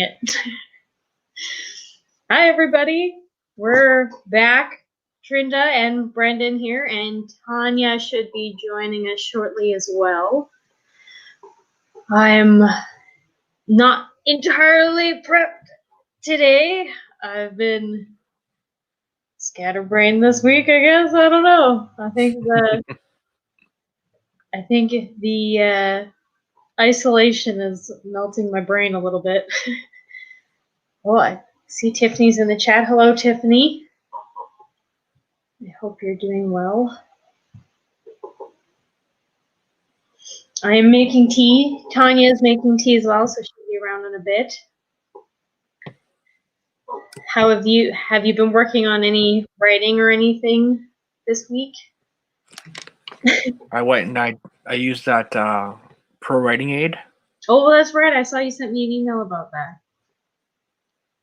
It. Hi, everybody. We're back. Trynda and Brendan here, and Tania should be joining us shortly as well. I'm not entirely prepped today. I've been scatterbrained this week, I guess. I don't know. I think the isolation is melting my brain a little bit. Oh, I see Tiffany's in the chat. Hello, Tiffany. I hope you're doing well. I am making tea. Tania is making tea as well, so she'll be around in a bit. How have you been working on any writing or anything this week? I went and I used that pro writing aid. Oh, that's right. I saw you sent me an email about that.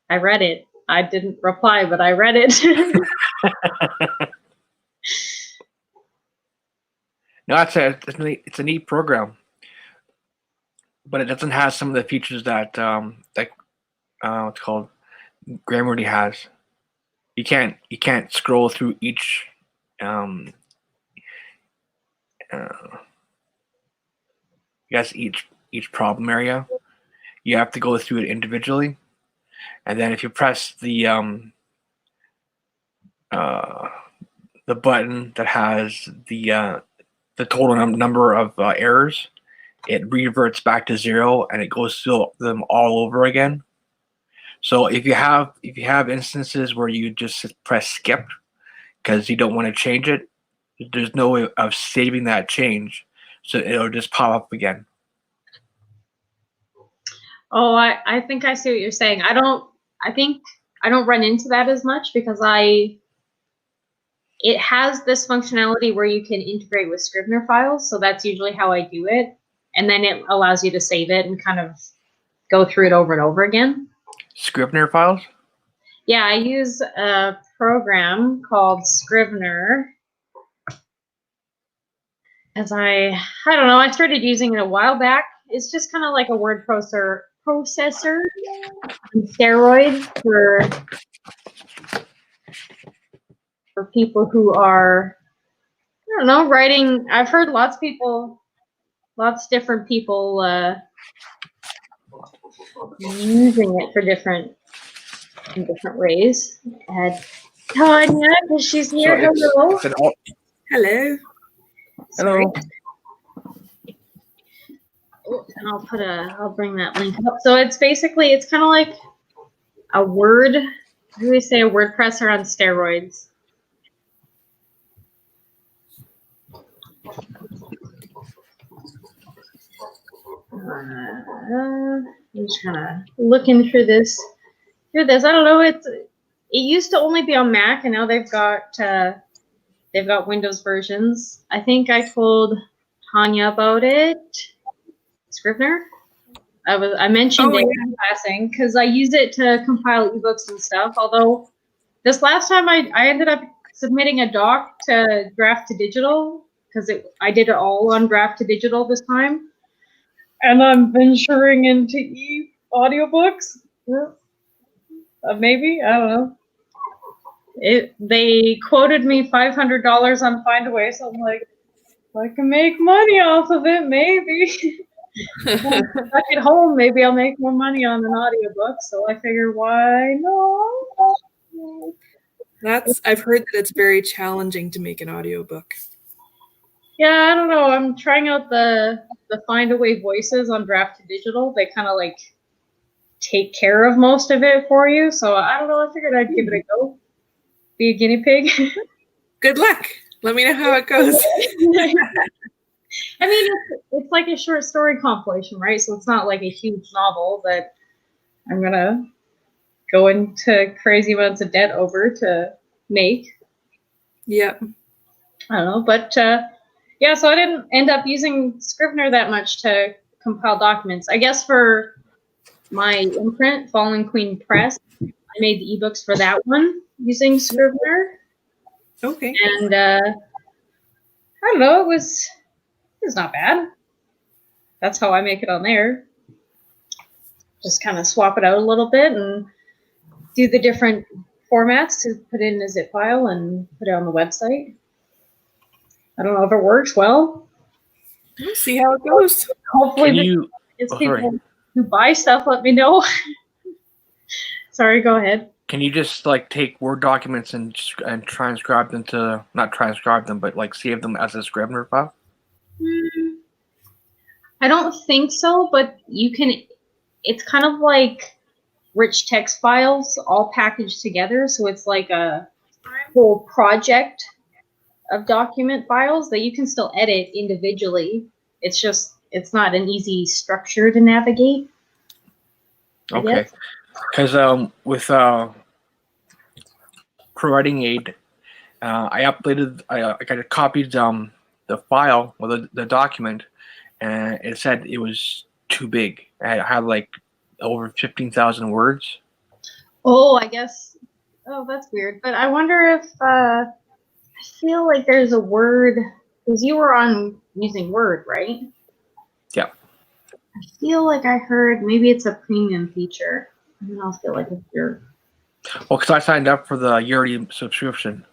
I read it. I didn't reply, but I read it. No, it's a neat program, but it doesn't have some of the features that what's called Grammarly has. You can't scroll through each each problem area. You have to go through it individually, and then if you press the button that has the total number of errors, it reverts back to 0 and it goes through them all over again. So if you have instances where you just press skip because you don't want to change it, there's no way of saving that change, so it'll just pop up again. Oh, I think I see what you're saying. I don't run into that as much because it has this functionality where you can integrate with Scrivener files, so that's usually how I do it. And then it allows you to save it and kind of go through it over and over again. Scrivener files? Yeah, I use a program called Scrivener. As I don't know, I started using it a while back. It's just kind of like a word processor on steroids for people who are, I don't know, writing. I've heard lots of different people using it for different ways. Tania, because she's here. Hello. Hello. Hello. Oh, and I'll bring that link up. So it's kind of like a word. How do we say a word presser on steroids? I'm just kind of looking through this. I don't know. It used to only be on Mac, and now they've got Windows versions. I think I told Tania about it. Scrivener. I mentioned it in passing because I use it to compile ebooks and stuff. Although this last time I ended up submitting a doc to Draft to Digital because I did it all on Draft to Digital this time. And I'm venturing into audiobooks. Maybe, I don't know. They quoted me $500 on Findaway, so I'm like, if I can make money off of it, maybe. If I'm back at home, maybe I'll make more money on an audiobook. So I figure, why not? I've heard that it's very challenging to make an audiobook. Yeah, I don't know. I'm trying out the Findaway voices on Draft to Digital. They kind of like take care of most of it for you. So I don't know. I figured I'd give it a go. Be a guinea pig. Good luck. Let me know how it goes. I mean, it's like a short story compilation, right? So it's not like a huge novel that I'm going to go into crazy amounts of debt over to make. Yep. I don't know. But yeah, so I didn't end up using Scrivener that much to compile documents. I guess for my imprint, Fallen Queen Press, I made the ebooks for that one using Scrivener. Okay. And I don't know, it was not bad. That's how I make it on there. just kind of swap it out a little bit and do the different formats to put it in a zip file and put it on the website. I don't know if it works well. We'll see how it goes. Hopefully, it's people who buy stuff. Let me know. Sorry, go ahead. Can you just like take Word documents and transcribe them to, not transcribe them, but like save them as a Scrivener file? I don't think so, but you can. It's kind of like rich text files all packaged together, so it's like a whole project of document files that you can still edit individually. It's just, it's not an easy structure to navigate. Okay, because with Writing Aid, I uploaded, I copied the file or the document, and it said it was too big. I had like over 15,000 words. Oh, I guess. Oh, that's weird. But I wonder if I feel like there's a word, because you were on using Word, right? Yeah. I feel like I heard maybe it's a premium feature. I don't feel like if you're. Well, because I signed up for the yearly subscription.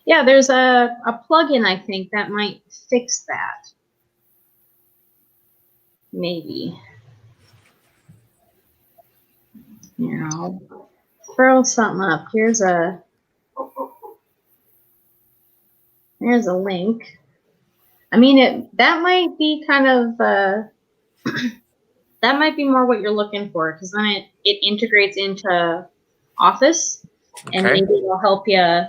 Yeah, there's a plugin, I think, that might fix that. Maybe. Here, I'll throw something up. Here's a link. I mean, that might be kind of that might be more what you're looking for, because then it integrates into Office, and maybe it'll help you.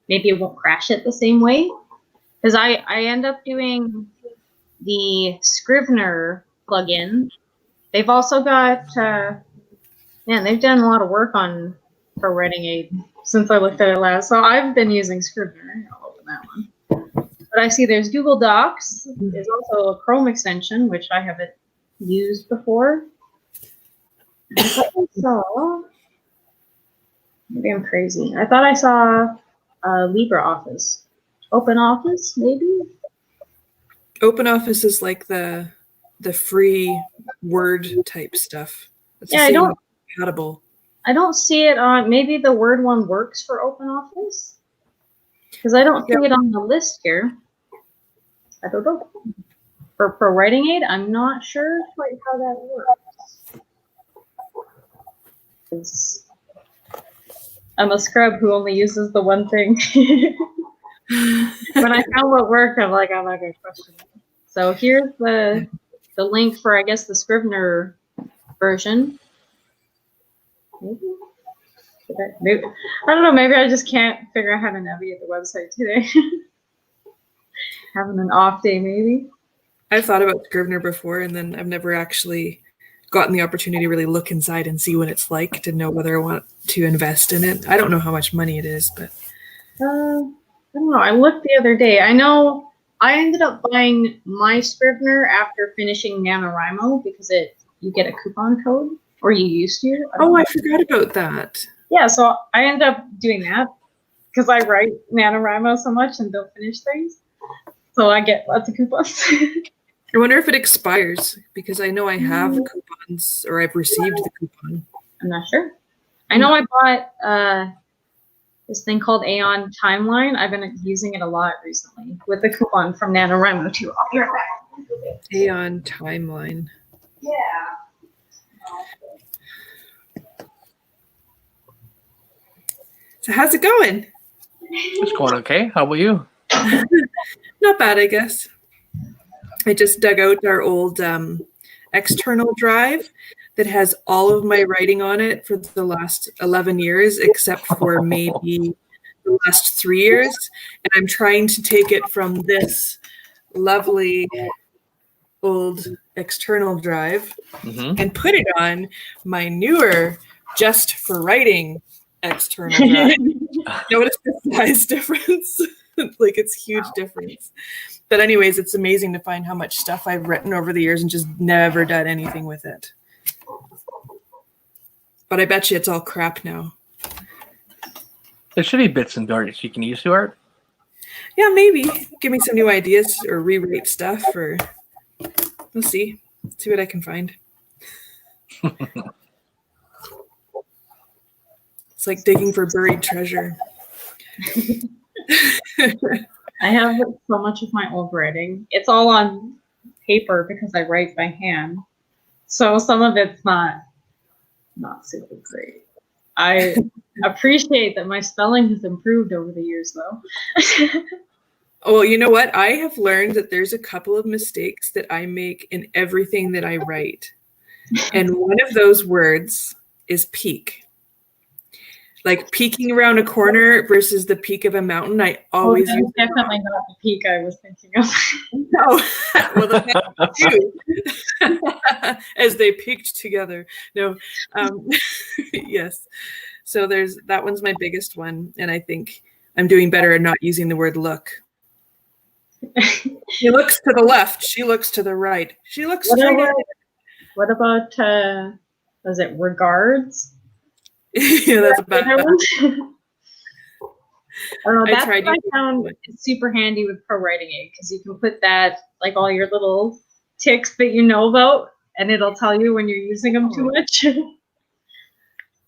Maybe it won't crash it the same way. Because I end up doing the Scrivener plugin. They've also got man, they've done a lot of work for Writing Aid since I looked at it last. So I've been using Scrivener. I'll open that one. But I see there's Google Docs. There's also a Chrome extension, which I haven't used before. I thought I saw, maybe I'm crazy. I thought I saw LibreOffice. OpenOffice, maybe? OpenOffice is like the free Word type stuff. It's Yeah, I don't. Compatible. I don't see it on. Maybe the Word one works for OpenOffice, because I don't see it on the list here. I don't know. For Writing Aid, I'm not sure quite how that works. I'm a scrub who only uses the one thing. When I found what worked, I'm like, I'm not going to question it. So here's the link for, I guess, the Scrivener version. Maybe, I don't know, maybe I just can't figure out how to navigate the website today. Having an off day, maybe. I've thought about Scrivener before, and then I've never actually gotten the opportunity to really look inside and see what it's like to know whether I want to invest in it. I don't know how much money it is, but I don't know. I looked the other day. I know I ended up buying my Scrivener after finishing NaNoWriMo because you get a coupon code, or you used to. I forgot about that. Yeah, so I ended up doing that because I write NaNoWriMo so much and don't finish things. So I get lots of coupons. I wonder if it expires, because I know I have coupons, or I've received the coupon. I'm not sure. I know I bought this thing called Aeon Timeline. I've been using it a lot recently with the coupon from NaNoWriMo too. I'll be right back. Aeon Timeline. Yeah. So how's it going? It's going okay. How about you? Not bad, I guess. I just dug out our old external drive that has all of my writing on it for the last 11 years, except for maybe the last 3 years. And I'm trying to take it from this lovely old external drive and put it on my newer just for writing external drive. Notice the size difference. Like, it's huge difference. But anyways, it's amazing to find how much stuff I've written over the years and just never done anything with it. But I bet you it's all crap now. There should be bits and parts you can use to art. Yeah, maybe. Give me some new ideas or rewrite stuff, or we'll see. See what I can find. It's like digging for buried treasure. I have so much of my old writing. It's all on paper because I write by hand. So some of it's not super great. I appreciate that my spelling has improved over the years, though. Well, you know what? I have learned that there's a couple of mistakes that I make in everything that I write. And one of those words is peak. Like peeking around a corner versus the peak of a mountain. I always use definitely not the peak I was thinking of. No. Well, the two. As they peaked together. No. Yes. So that one's my biggest one. And I think I'm doing better at not using the word look. He looks to the left. She looks to the right. She looks straight at it. What about, was it regards? Yeah, that's a bad one. That's what I found super handy with Pro Writing Aid, because you can put that, like all your little ticks that you know about, and it'll tell you when you're using them too much.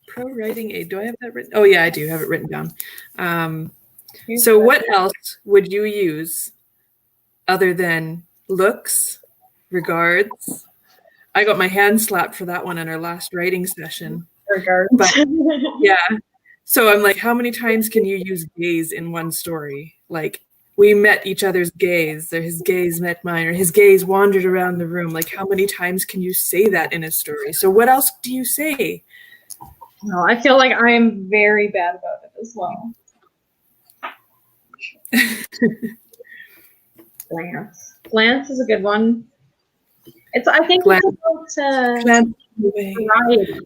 Pro Writing Aid. Do I have that written? Oh, yeah, I do have it written down. So what else would you use other than looks, regards? I got my hand slapped for that one in our last writing session. Regards. But, yeah. So I'm like, how many times can you use gaze in one story? Like, we met each other's gaze, or his gaze met mine, or his gaze wandered around the room. Like, how many times can you say that in a story? So what else do you say? No, I feel like I am very bad about it as well. Glance is a good one. I think it's about variety.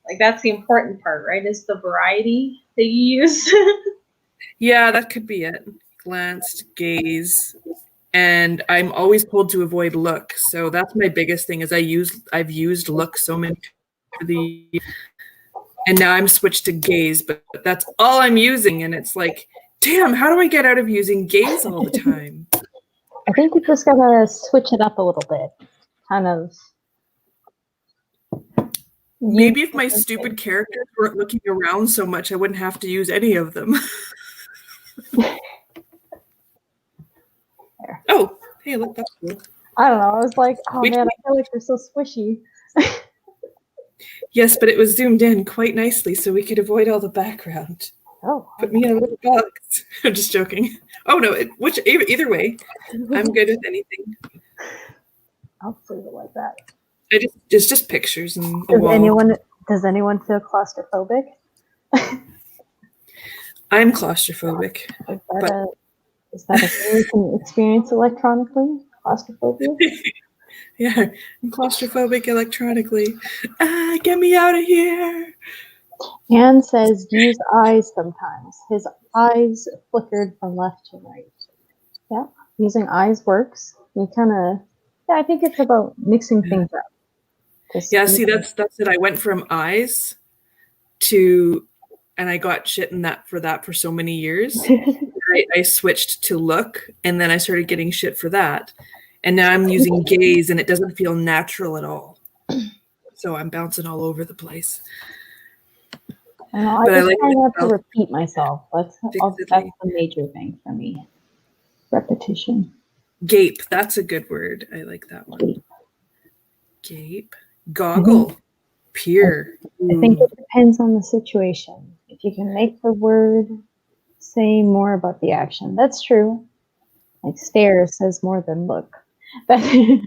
Like, that's the important part, right? Is the variety that you use. Yeah, that could be it. Glanced, gaze, and I'm always told to avoid look. So that's my biggest thing. Is I've used look so many times, and now I'm switched to gaze, but that's all I'm using, and it's like, damn, how do I get out of using gaze all the time? I think you just gotta switch it up a little bit, kind of. Maybe if my stupid characters weren't looking around so much, I wouldn't have to use any of them. Oh, hey, look, that's cool. I don't know. I was like, oh man, I feel like they're so squishy. Yes, but it was zoomed in quite nicely, so we could avoid all the background. Oh, put me in a little box. I'm just joking. Oh no, either way, I'm good with anything. I'll leave it like that. It's just pictures and a wall. Does anyone feel claustrophobic? I'm claustrophobic. Is that a thing you can experience electronically? Claustrophobia? Yeah, I'm claustrophobic electronically. Get me out of here. Anne says, use eyes sometimes. His eyes flickered from left to right. Yeah, using eyes works. You kind of, I think it's about mixing things up. Yeah, see, that's it. I went from eyes to, and I got shit in that for so many years. I switched to look, and then I started getting shit for that. And now I'm using gaze, and it doesn't feel natural at all. So I'm bouncing all over the place. I just try not to repeat myself. That's the major thing for me. Repetition. Gape. That's a good word. I like that one. Gape. Goggle. Mm-hmm. Peer. I think it depends on the situation. If you can make the word say more about the action, that's true. Like stare says more than look. That's true.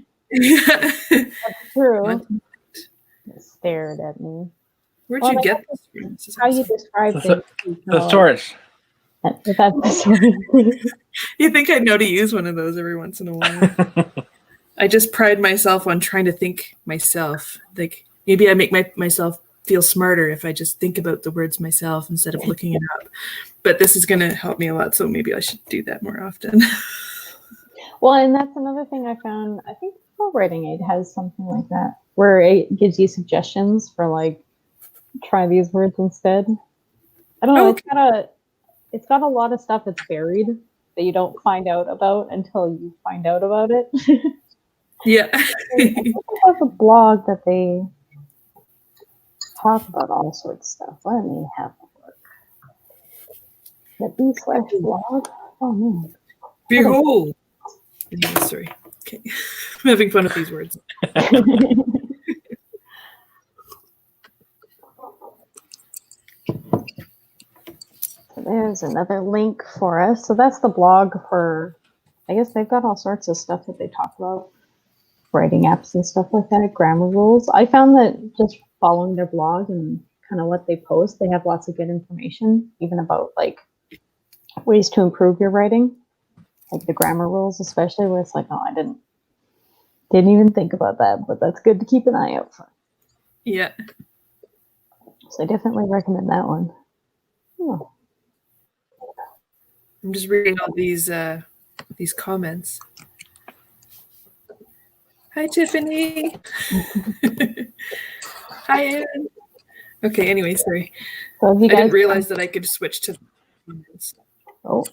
It stared at me. Where'd you get this from? How you describe things. The source. That's the source. You think I'd know to use one of those every once in a while. I just pride myself on trying to think myself. Like maybe I make myself feel smarter if I just think about the words myself instead of looking it up. But this is going to help me a lot, so maybe I should do that more often. Well, and that's another thing I found. I think Pro Writing Aid has something like that, where it gives you suggestions for like, try these words instead. I don't know. Okay. It's got a lot of stuff that's buried that you don't find out about until you find out about it. Yeah. I think it has a blog that they talk about all sorts of stuff. Let me have a look. The b/blog. Oh man. Behold. Anyway, sorry. Okay. I'm having fun with these words. So there's another link for us. So that's the blog for, I guess they've got all sorts of stuff that they talk about, writing apps and stuff like that, grammar rules. I found that just following their blog and kind of what they post, they have lots of good information, even about like ways to improve your writing, like the grammar rules, especially where it's like, oh, I didn't even think about that, but that's good to keep an eye out for. Yeah. So I definitely recommend that one. Oh. I'm just reading all these comments. Hi, Tiffany. Hi, Anne. Okay, anyway, sorry. So I didn't realize that I could switch to comments. Oh,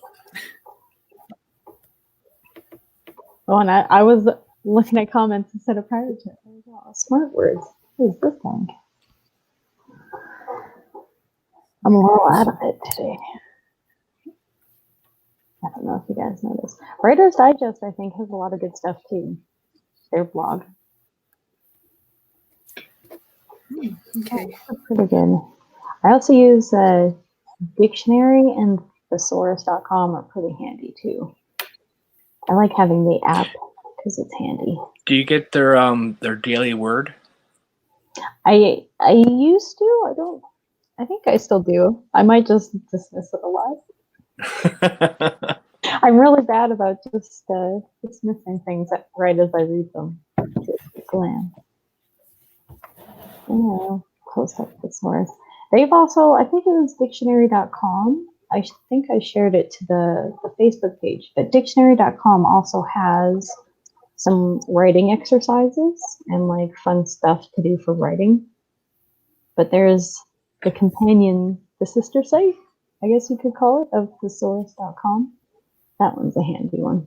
and I was looking at comments instead of prior to it. Oh, smart words. What is this thing? I'm a little out of it today. I don't know if you guys know this. Writer's Digest, I think, has a lot of good stuff too. Their blog. Okay. Pretty good. I also use Dictionary and thesaurus.com are pretty handy too. I like having the app because it's handy. Do you get their daily word? I used to. I think I still do. I might just dismiss it a lot. I'm really bad about just dismissing things right as I read them. Just glance. Close up the source. They've also, I think it was dictionary.com. I think I shared it to the Facebook page, but dictionary.com also has some writing exercises and like fun stuff to do for writing. But there's the companion, the sister site, I guess you could call it, of thesaurus.com. That one's a handy one.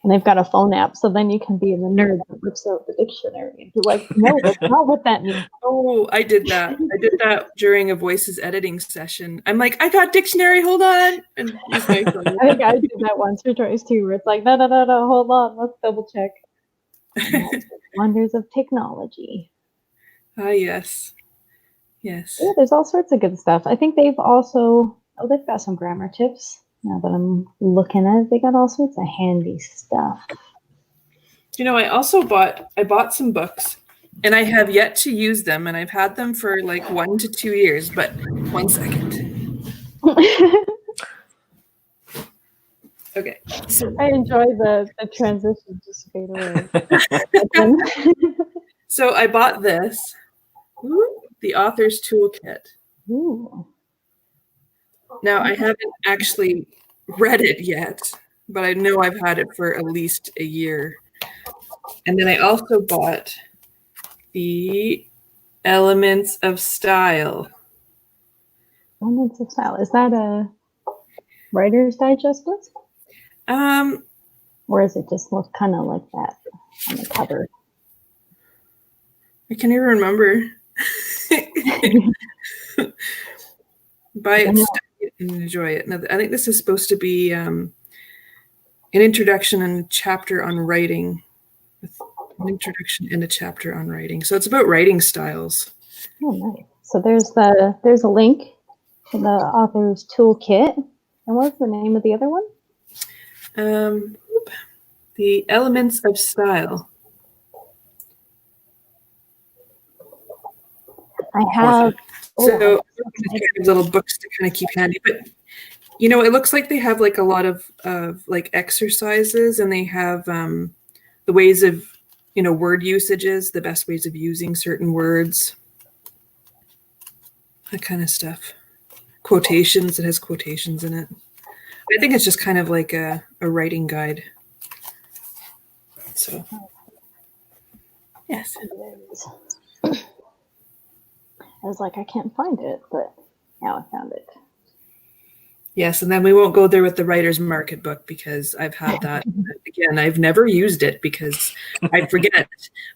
And they've got a phone app, so then you can be the nerd that rips out the dictionary and be like, no, that's not what that means. Oh, I did that. I did that during a voices editing session. I'm like, I got dictionary, hold on. And I think I did that once or twice too, where it's like, no, hold on, let's double check. Wonders of technology. Ah, yes. Yes. Yeah, there's all sorts of good stuff. I think they've also, they've got some grammar tips. Now that I'm looking at it, they got all sorts of handy stuff. You know, I bought some books and I have yet to use them, and I've had them for like 1 to 2 years, but 1 second. Okay. So I enjoy the transition just fade away. So I bought this, the author's toolkit. Ooh. Now, I haven't actually read it yet, but I know I've had it for at least a year. And then I also bought the Elements of Style. Elements of Style. Is that a Writer's Digest book? Or is it just look kind of like that on the cover? I can't even remember. Buy it, study it, and enjoy it. Now, I think this is supposed to be an introduction and a chapter on writing. An introduction and a chapter on writing. So it's about writing styles. Oh, nice. So there's a link to the author's toolkit. And what's the name of the other one? The Elements of Style. I have so little books to kind of keep handy, but you know, it looks like they have like a lot of like exercises, and they have the ways of, you know, word usages, the best ways of using certain words, that kind of stuff. Quotations, it has quotations in it. I think it's just kind of like a writing guide. So, yes. I was like, I can't find it, but now I found it. Yes, and then we won't go there with the Writer's Market book because I've had that. Again, I've never used it because I forget.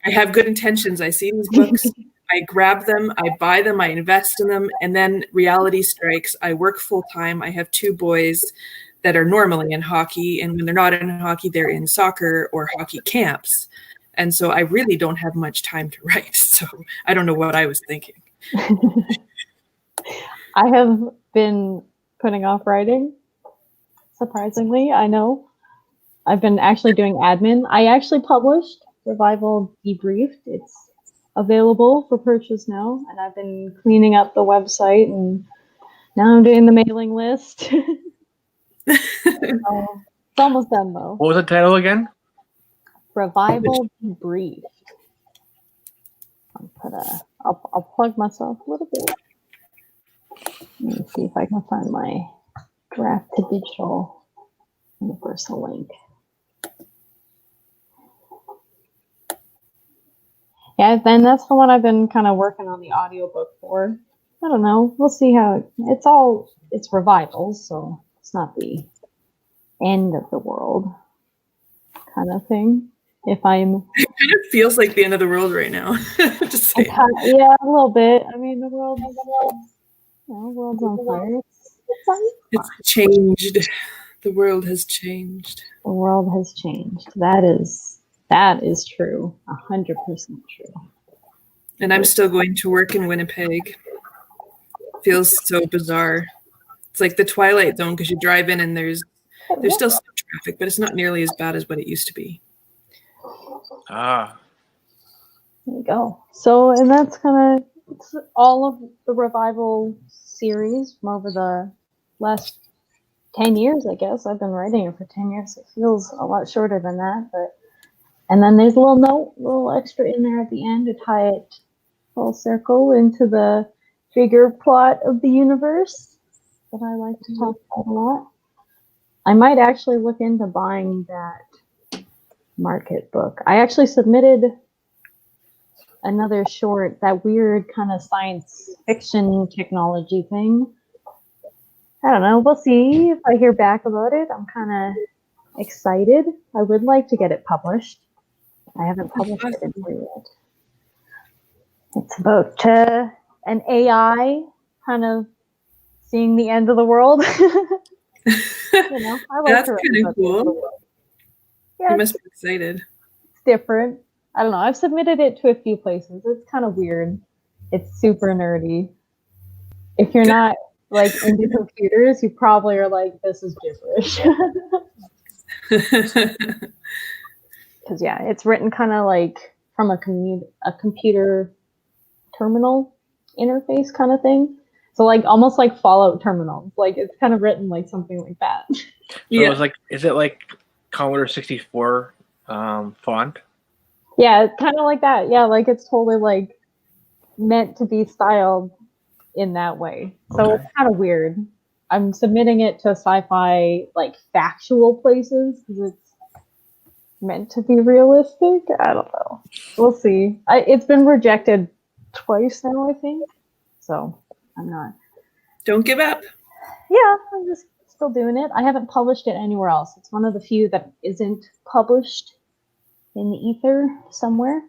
I have good intentions. I see these books. I grab them, I buy them, I invest in them, and then reality strikes. I work full time. I have 2 boys that are normally in hockey, and when they're not in hockey, they're in soccer or hockey camps. And so I really don't have much time to write. So I don't know what I was thinking. I have been putting off writing, surprisingly. I know. I've been actually doing admin. I actually published Revival Debriefed. It's available for purchase now, and I've been cleaning up the website, and now I'm doing the mailing list. It's almost done though. What was the title again? Revival Debriefed. I'll plug myself a little bit. Let me see if I can find my draft to digital universal link. Yeah, then that's the one I've been kind of working on the audiobook for. I don't know. We'll see how it's revivals, so it's not the end of the world kind of thing. If I'm It kind of feels like the end of the world right now. Just saying. yeah, a little bit. I mean, the world's on fire. It's changed. The world has changed. The world has changed. That is true. 100% true. And I'm still going to work in Winnipeg. Feels so bizarre. It's like the Twilight Zone because you drive in and there's still some traffic, but it's not nearly as bad as what it used to be. Ah. There you go. So, and that's kind of all of the Revival series from over the last 10 years, I guess. I've been writing it for 10 years. It feels a lot shorter than that, but and then there's a little extra in there at the end to tie it full circle into the bigger plot of the universe that I like to talk about a lot. I might actually look into buying that market book. I actually submitted another short, that weird kind of science fiction technology thing. I don't know. We'll see if I hear back about it. I'm kind of excited. I would like to get it published. I haven't published it in here yet. It's about an AI kind of seeing the end of the world. I like That's to write kind of about the end of the cool. world. Yeah, You must be excited. it's different. I don't know. I've submitted it to a few places. It's kind of weird. It's super nerdy. If you're not like into computers, you probably are like, this is gibberish. Because yeah, it's written kind of like from a computer terminal interface kind of thing. So like almost like Fallout terminals. Like it's kind of written like something like that. So Yeah. it's like, is it like Commodore 64 font? Yeah, kind of like that. Yeah, like it's totally like meant to be styled in that way. So Okay. it's kind of weird. I'm submitting it to sci-fi like factual places because it's meant to be realistic. I don't know. We'll see. It's been rejected twice now, I think. So I'm not. Don't give up. Yeah, I'm just still doing it. I haven't published it anywhere else. It's one of the few that isn't published in the ether somewhere.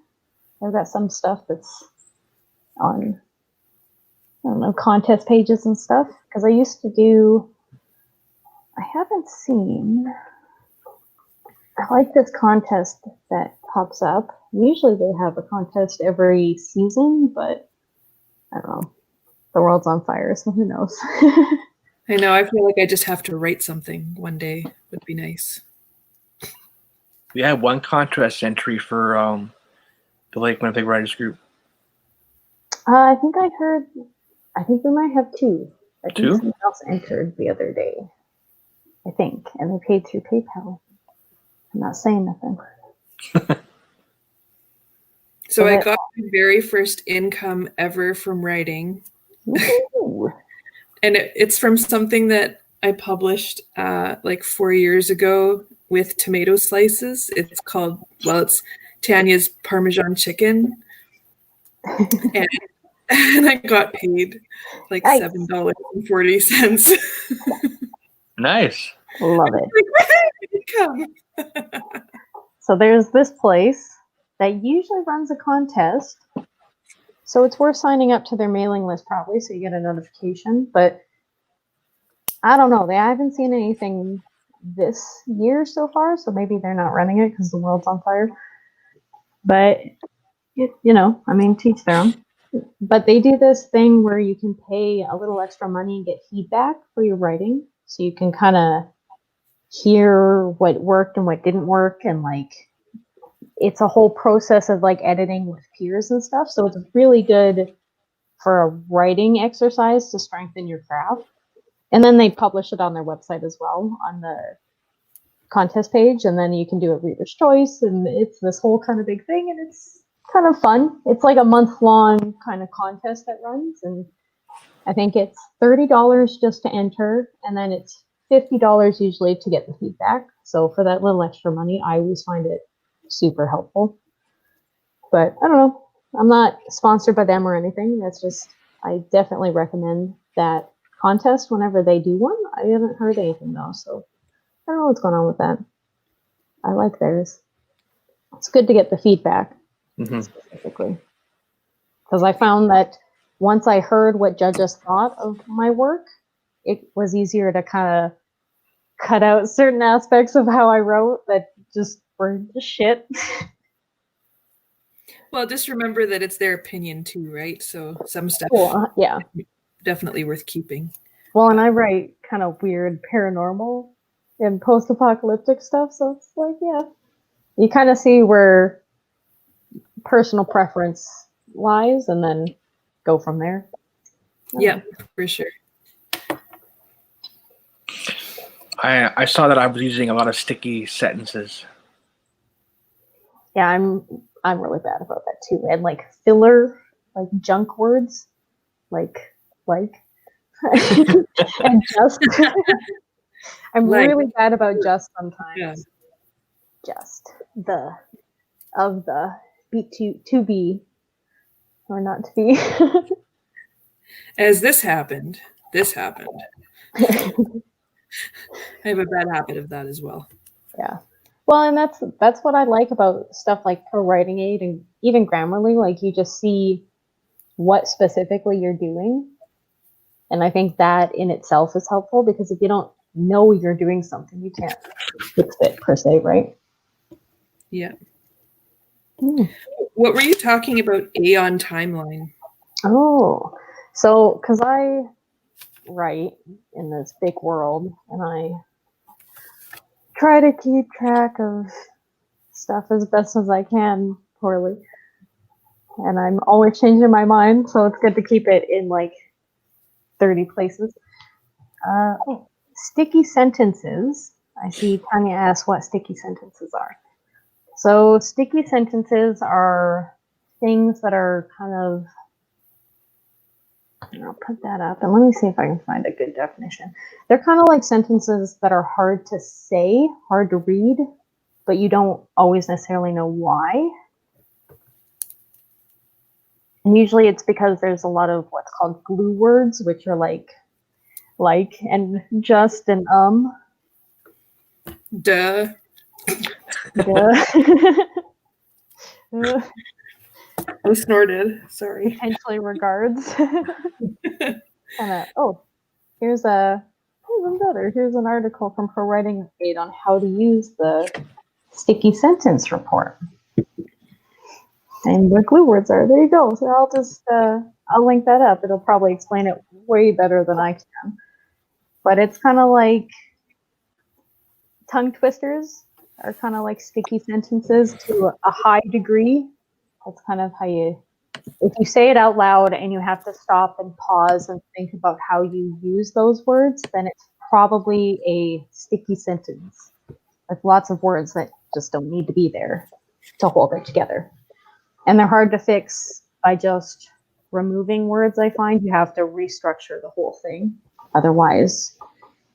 I've got some stuff that's on, I don't know, contest pages and stuff. Because I used to do, I haven't seen, I like this contest that pops up. Usually they have a contest every season, but I don't know. The world's on fire, so who knows? I know. I feel like I just have to write something one day. Would be nice. We had one contest entry for the Lake Winnipeg Writers Group. I think we might have two. I think Two? someone else entered the other day. I think. And they paid through PayPal. I'm not saying nothing. So I got my very first income ever from writing. Ooh. And it's from something that I published like 4 years ago with tomato slices. It's called, it's Tania's Parmesan Chicken. And I got paid like Nice. $7.40. Nice. Love it. Income. So there's this place that usually runs a contest. So it's worth signing up to their mailing list probably so you get a notification. But I don't know. I haven't seen anything this year so far, so maybe they're not running it because the world's on fire. But, I mean, teach their own. But they do this thing where you can pay a little extra money and get feedback for your writing. So you can kind of hear what worked and what didn't work. And like, it's a whole process of like editing with peers and stuff. So it's really good for a writing exercise to strengthen your craft. And then they publish it on their website as well on the contest page. And then you can do a reader's choice. And it's this whole kind of big thing. And it's kind of fun. It's like a month-long kind of contest that runs, and I think it's $30 just to enter, and then it's $50 usually to get the feedback. So for that little extra money, I always find it super helpful. But I don't know. I'm not sponsored by them or anything. That's just, I definitely recommend that contest whenever they do one. I haven't heard anything though, so I don't know what's going on with that. I like theirs. It's good to get the feedback. Specifically, because I found that once I heard what judges thought of my work, it was easier to kind of cut out certain aspects of how I wrote that just were just shit. Well, just remember that it's their opinion too, right? So some stuff, yeah, definitely worth keeping. Well, and I write kind of weird paranormal and post-apocalyptic stuff, so it's like, yeah, you kind of see where personal preference lies and then go from there. Yeah, for sure. I saw that I was using a lot of sticky sentences. Yeah, I'm really bad about that too. And like filler, like junk words, like and just I'm really bad about just sometimes. Yeah. Just the of the be to be or not to be. As this happened. I have a bad habit of that as well. Yeah. Well, and that's what I like about stuff like Pro Writing Aid and even Grammarly. Like you just see what specifically you're doing. And I think that in itself is helpful because if you don't know you're doing something, you can't fix it per se, right? Yeah. What were you talking about Aeon timeline? Oh, so because I write in this big world and I try to keep track of stuff as best as I can poorly. And I'm always changing my mind, so it's good to keep it in like 30 places. Sticky sentences. I see Tania asked what sticky sentences are. So sticky sentences are things that are kind of, I'll put that up and let me see if I can find a good definition. They're kind of like sentences that are hard to say, hard to read, but you don't always necessarily know why. And usually it's because there's a lot of what's called glue words, which are like and just and Duh. I snorted. Sorry. Potentially regards. Here's even better. Here's an article from Pro Writing Aid on how to use the sticky sentence report. And what glue words are. There you go. So I'll link that up. It'll probably explain it way better than I can. But it's kind of like tongue twisters are kind of like sticky sentences to a high degree. That's kind of how if you say it out loud and you have to stop and pause and think about how you use those words, then it's probably a sticky sentence. With lots of words that just don't need to be there to hold it together. And they're hard to fix by just removing words, I find. You have to restructure the whole thing. Otherwise,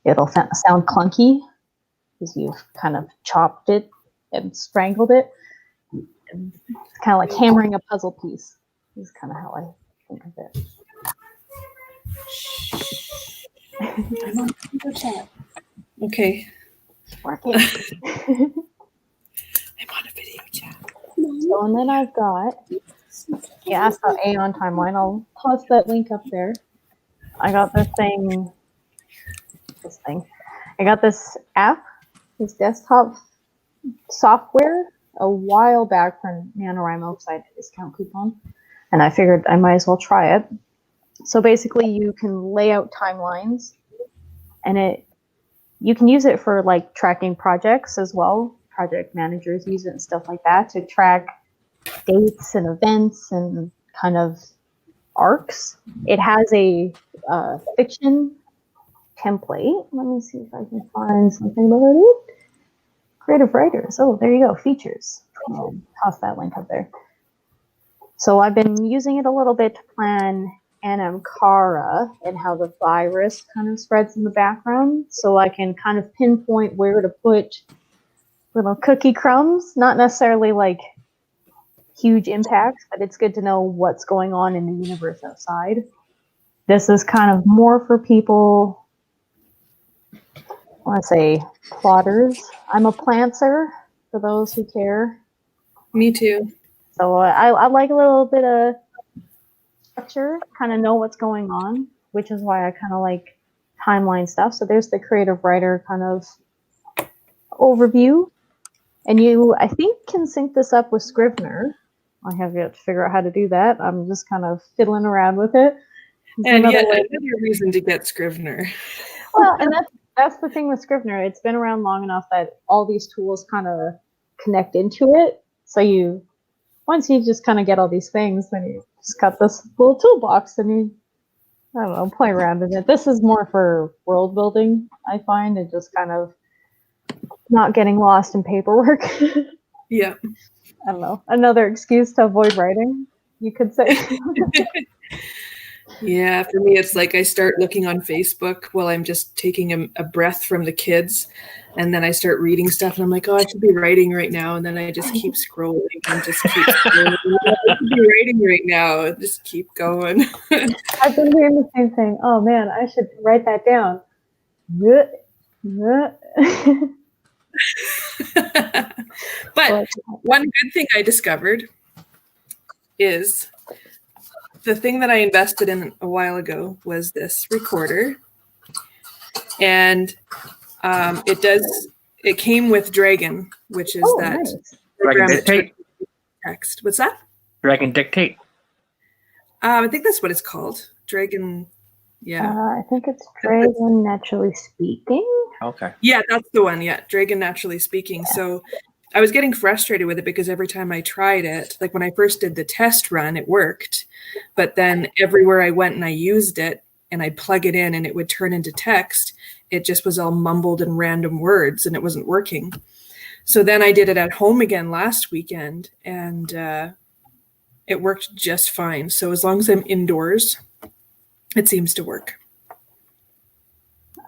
it'll sound clunky because you've kind of chopped it and strangled it. And it's kind of like hammering a puzzle piece. Is kind of how I think of it. I'm on video chat. Okay. It's working. I'm on a video chat. So, and then I've got Yeah, so Aeon timeline. I'll toss that link up there. I got this thing. I got this app, this desktop software, a while back from NaNoWriMo because I had a discount coupon, and I figured I might as well try it. So basically, you can lay out timelines, and you can use it for like tracking projects as well. Project managers use it and stuff like that to track dates and events and kind of arcs. It has a fiction template. Let me see if I can find something about it. Creative writers. Oh, there you go. Features. I'll toss that link up there. So I've been using it a little bit to plan Anamkara and how the virus kind of spreads in the background. So I can kind of pinpoint where to put little cookie crumbs. Not necessarily like huge impacts, but it's good to know what's going on in the universe outside. This is kind of more for people, I want to say plotters. I'm a plantser, for those who care. Me too. So I like a little bit of structure, kind of know what's going on, which is why I kind of like timeline stuff. So there's the creative writer kind of overview. And you, I think, can sync this up with Scrivener. I have yet to figure out how to do that. I'm just kind of fiddling around with it. And yet another reason to get Scrivener. Well, and that's the thing with Scrivener. It's been around long enough that all these tools kind of connect into it. So once you just kind of get all these things, then you just cut this little toolbox and you, I don't know, play around in it. This is more for world building, I find, and just kind of not getting lost in paperwork. Yeah. I don't know. Another excuse to avoid writing, you could say. Yeah, for me, it's like I start looking on Facebook while I'm just taking a breath from the kids. And then I start reading stuff and I'm like, oh, I should be writing right now. And then I just keep scrolling and just keep scrolling. I should be writing right now and just keep going. I've been doing the same thing. Oh man, I should write that down. But one good thing I discovered is the thing that I invested in a while ago was this recorder. And it came with Dragon, which is that nice. Dragon Dictate. Text. What's that? Dragon Dictate. I think that's what it's called. Dragon. Yeah. I think it's Dragon Naturally Speaking. Okay. Yeah, that's the one. Yeah, Dragon Naturally Speaking. Yeah. So I was getting frustrated with it because every time I tried it, like when I first did the test run, it worked. But then everywhere I went and I used it and I'd plug it in and it would turn into text, it just was all mumbled and random words and it wasn't working. So then I did it at home again last weekend and it worked just fine. So as long as I'm indoors, it seems to work.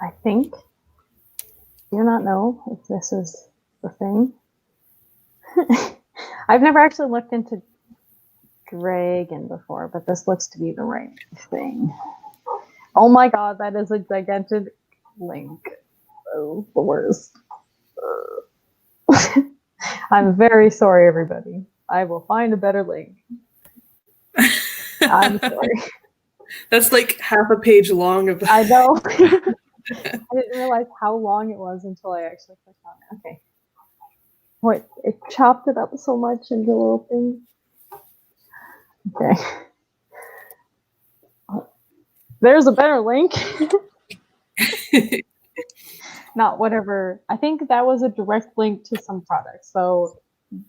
I think. Do you not know if this is the thing? I've never actually looked into Dragon before, but this looks to be the right thing. Oh my god, that is a gigantic link. Oh, the worst. I'm very sorry, everybody. I will find a better link. I'm sorry. That's like half a page long of. I know. I didn't realize how long it was until I actually clicked on it. Okay. Wait, it chopped it up so much into little things. Okay. There's a better link. Not whatever. I think that was a direct link to some product, so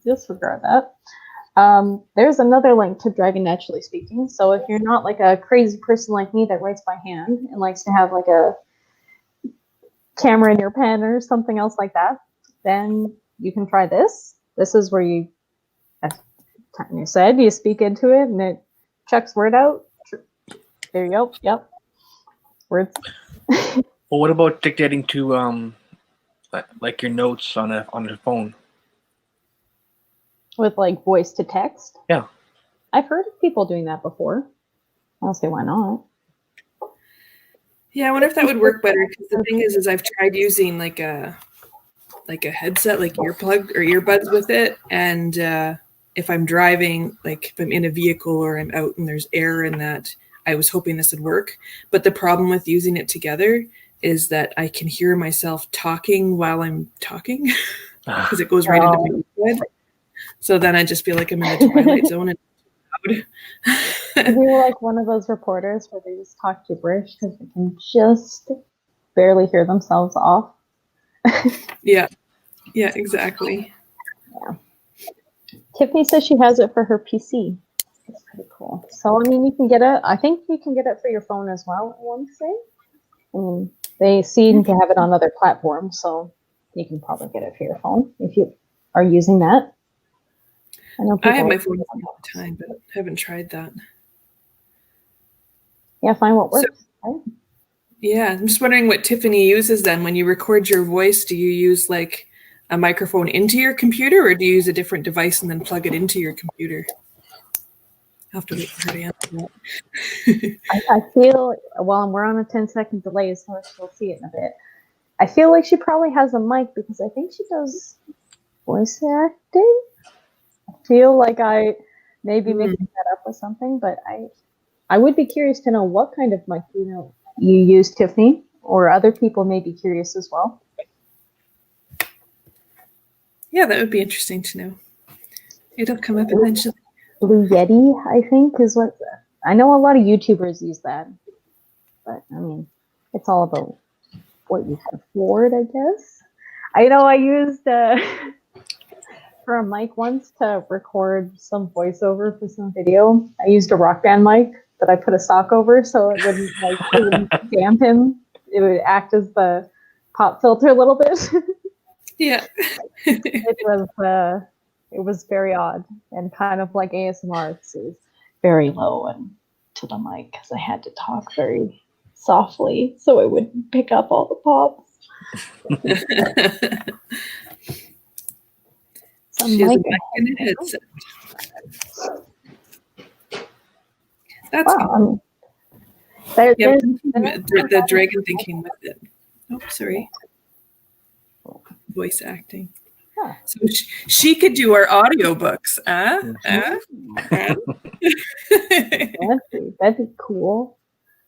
disregard that. There's another link to Dragon Naturally Speaking. So if you're not like a crazy person like me that writes by hand and likes to have like a camera in your pen or something else like that, then you can try this. This is where you, as Tania said, you speak into it and it checks word out. There you go. Yep. Words. Well, what about dictating to like your notes on your phone? With like voice to text? Yeah. I've heard of people doing that before. I'll say why not. Yeah, I wonder if that would work better because the thing is I've tried using like a headset, like earplug or earbuds with it, and if I'm driving, like if I'm in a vehicle or I'm out and there's air in that, I was hoping this would work. But the problem with using it together is that I can hear myself talking while I'm talking because it goes right into my head. So then I just feel like I'm in the Twilight Zone and we were like one of those reporters where they just talk gibberish because they can just barely hear themselves off. Yeah, exactly. Yeah. Tiffany says she has it for her PC. That's pretty cool. So, I mean, you can get it. I think you can get it for your phone as well, I want to say. I mean, they seem to have it on other platforms, so you can probably get it for your phone if you are using that. I have my phone all the time, but haven't tried that. Yeah, find what works. So, yeah, I'm just wondering what Tiffany uses then. When you record your voice, do you use like a microphone into your computer, or do you use a different device and then plug it into your computer? I'll have to wait for her to answer that. I feel, well, we're on a 10-second delay, so we'll see it in a bit. I feel like she probably has a mic because I think she does voice acting. I feel like I may be making that up with something, but I would be curious to know what kind of mic you use, Tiffany, or other people may be curious as well. Yeah, that would be interesting to know. It'll come up eventually. Blue Yeti, I think, is what I know. A lot of YouTubers use that, but I mean, it's all about what you can afford, I guess. I know I used for a mic once to record some voiceover for some video. I used a Rock Band mic that I put a sock over so it wouldn't dampen. It would act as the pop filter a little bit. Yeah. It was very odd and kind of like ASMR. It was very low and to the mic because I had to talk very softly so it would pick up all the pops. She has a mic and a headset. That's wow. The dragon thing came with it. Oh, sorry. Voice acting. Huh. So she could do our audiobooks. That'd be cool.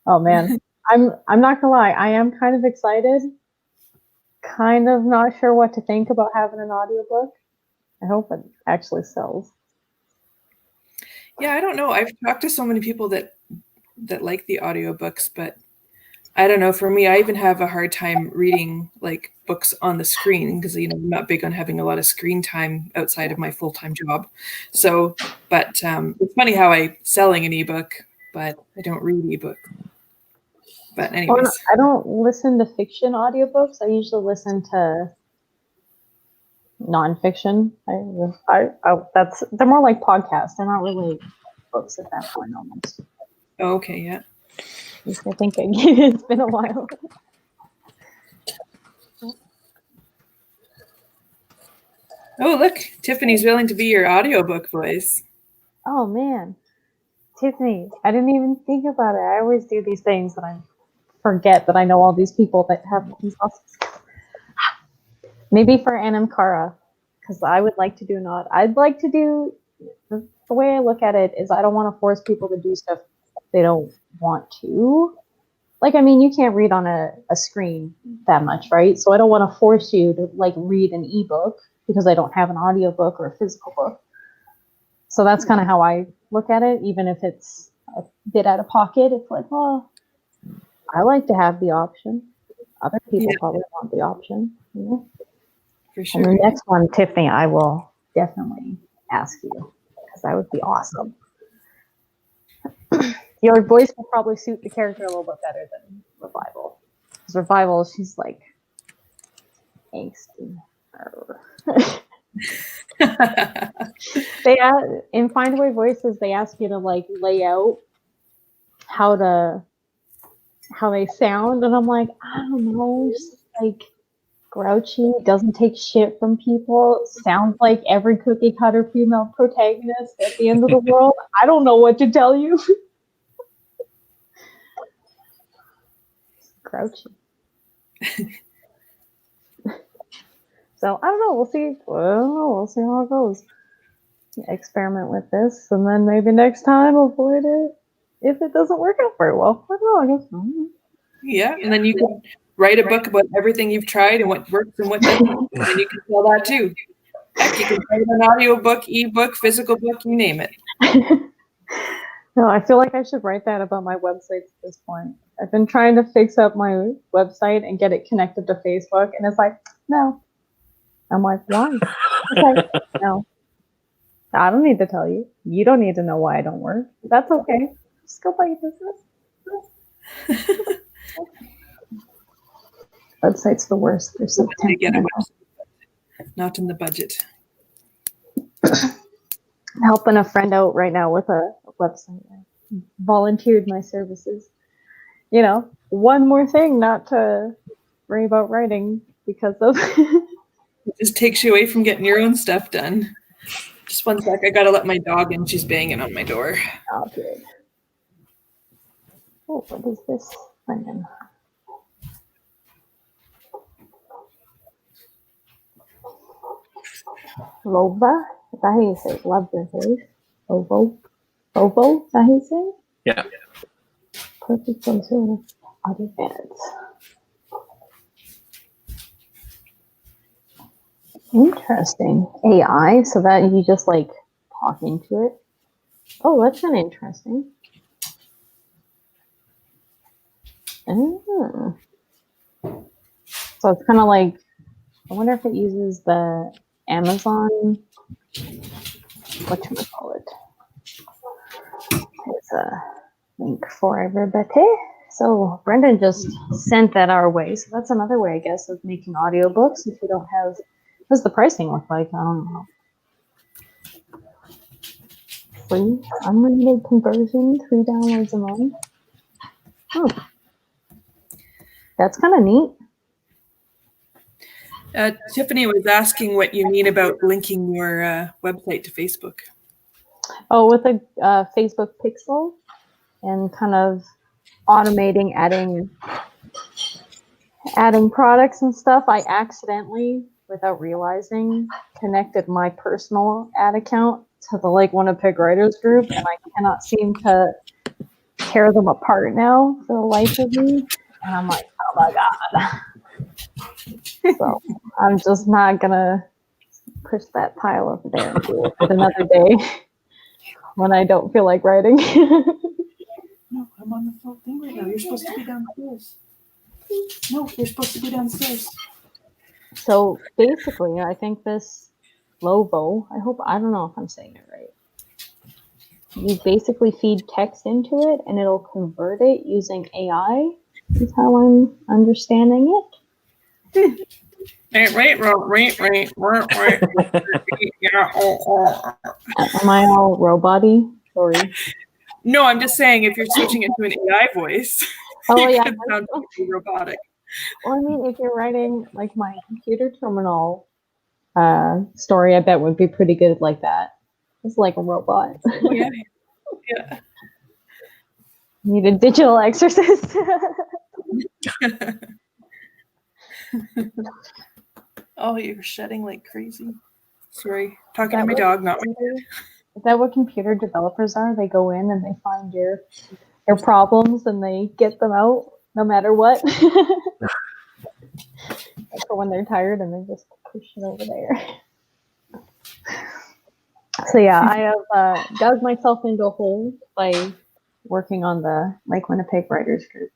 Oh man. I'm not gonna lie, I am kind of excited. Kind of not sure what to think about having an audiobook. I hope it actually sells. Yeah, I don't know. I've talked to so many people that like the audiobooks, but I don't know. For me, I even have a hard time reading like books on the screen because I'm not big on having a lot of screen time outside of my full-time job. So, but it's funny how I'm selling an ebook, but I don't read ebook. But anyways, I don't listen to fiction audiobooks. I usually listen to nonfiction. They're more like podcasts. They're not really books at that point almost. Oh, okay, yeah. I think it's been a while. Oh, look, Tiffany's willing to be your audiobook voice. Oh man, Tiffany, I didn't even think about it. I always do these things and I forget that I know all these people that have these houses. Maybe for Anamkara, because I would like to do I'd like to do, the way I look at it is I don't want to force people to do stuff they don't want to. Like, I mean, you can't read on a screen that much, right? So I don't want to force you to like read an ebook because I don't have an audiobook or a physical book. So that's kind of how I look at it, even if it's a bit out of pocket. It's like, well, I like to have the option. Other people probably want the option. You know? For sure. And the next one, Tiffany, I will definitely ask you because that would be awesome. Your voice will probably suit the character a little bit better than Revival. Because Revival, she's like angsty. In Find Away Voices, they ask you to like lay out how they sound, and I'm like, I don't know, just like grouchy, doesn't take shit from people, sounds like every cookie cutter female protagonist at the end of the world. I don't know what to tell you. Grouchy. So I don't know. We'll see. We'll see how it goes. experiment with this, and then maybe next time avoid it if it doesn't work out very well. I don't know, I guess. Yeah, and then you can write a book about everything you've tried and what works and what doesn't, and you can sell that too. Heck, you can write an audio book, ebook, physical book, you name it. No, I feel like I should write that about my websites at this point. I've been trying to fix up my website and get it connected to Facebook, and it's like, no. I'm like, why? It's like, no. I don't need to tell you. You don't need to know why I don't work. That's okay. Just go about your business. Website's the worst. They're so You get a temperamental. website, not in the budget. I'm helping a friend out right now with a website. I volunteered my services. You know, one more thing not to worry about writing because of. It just takes you away from getting your own stuff done. Just one sec. I gotta let my dog in. She's banging on my door. Oh, good. Oh, what is this thing? Lova? Is that how you say it? Love your voice. Ovo? Ovo? Is that how you say it? Yeah. Perfect social audio bands. Interesting. AI, so that you just like talk into it. Oh, that's kind of interesting. So it's kind of like, I wonder if it uses the Amazon, whatchamacallit. It's a link for everybody. So Brendan just sent that our way. So that's another way, I guess, of making audiobooks if you don't have, what does the pricing look like? I don't know. Free, unlimited conversion, 3 downloads a month. That's kind of neat. Tiffany was asking what you mean about linking your website to Facebook. Oh, with a Facebook pixel and kind of automating adding products and stuff. I accidentally, without realizing, connected my personal ad account to the Lake Winnipeg Writers Group, and I cannot seem to tear them apart now for the life of me. And I'm like, oh my god. So I'm just not gonna push that pile over there and do it another day when I don't feel like writing. No, I'm on the phone thing right now. You're supposed to be downstairs. No, you're supposed to be downstairs. So basically, I think this Lovo, I don't know if I'm saying it right. You basically feed text into it and it'll convert it using AI, is how I'm understanding it. Right. Am I all robot-y? Sorry. No, I'm just saying if you're switching it to an AI voice, Oh, it yeah. could sound totally robotic. Well, I mean, if you're writing like my computer terminal story, I bet would be pretty good like that. It's like a robot. Yeah. Need a digital exorcist. Oh, you're shedding like crazy. Sorry, talking to my dog, not my. Is that what computer developers are? They go in and they find your problems and they get them out no matter what. Like for when they're tired and they just push it over there. So yeah, I have dug myself into a hole by working on the Lake Winnipeg Writers Group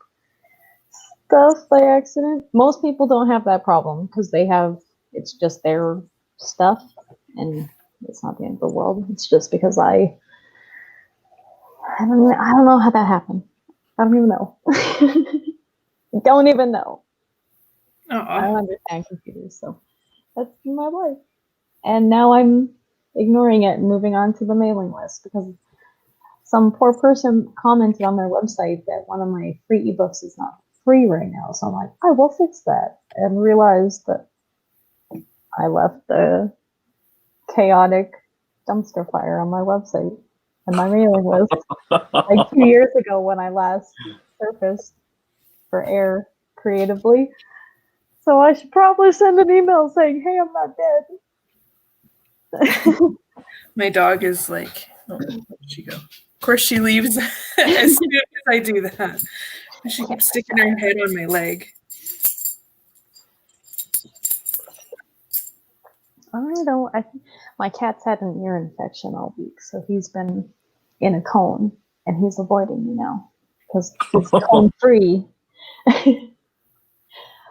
stuff by accident. Most people don't have that problem because it's just their stuff and it's not the end of the world. It's just because I don't know how that happened. I don't even know. Don't even know. I don't understand computers, so that's my life. And now I'm ignoring it and moving on to the mailing list because some poor person commented on their website that one of my free ebooks is not free right now. So I'm like, I will fix that, and realized that I left the chaotic dumpster fire on my website and my mailing list like 2 years ago when I last surfaced for air creatively. So I should probably send an email saying, hey, I'm not dead. My dog is like, oh, where did she go? Of course, she leaves as soon as I do that. She keeps sticking her head on my leg. I think my cat's had an ear infection all week, so he's been in a cone, and he's avoiding me now because he's cone free.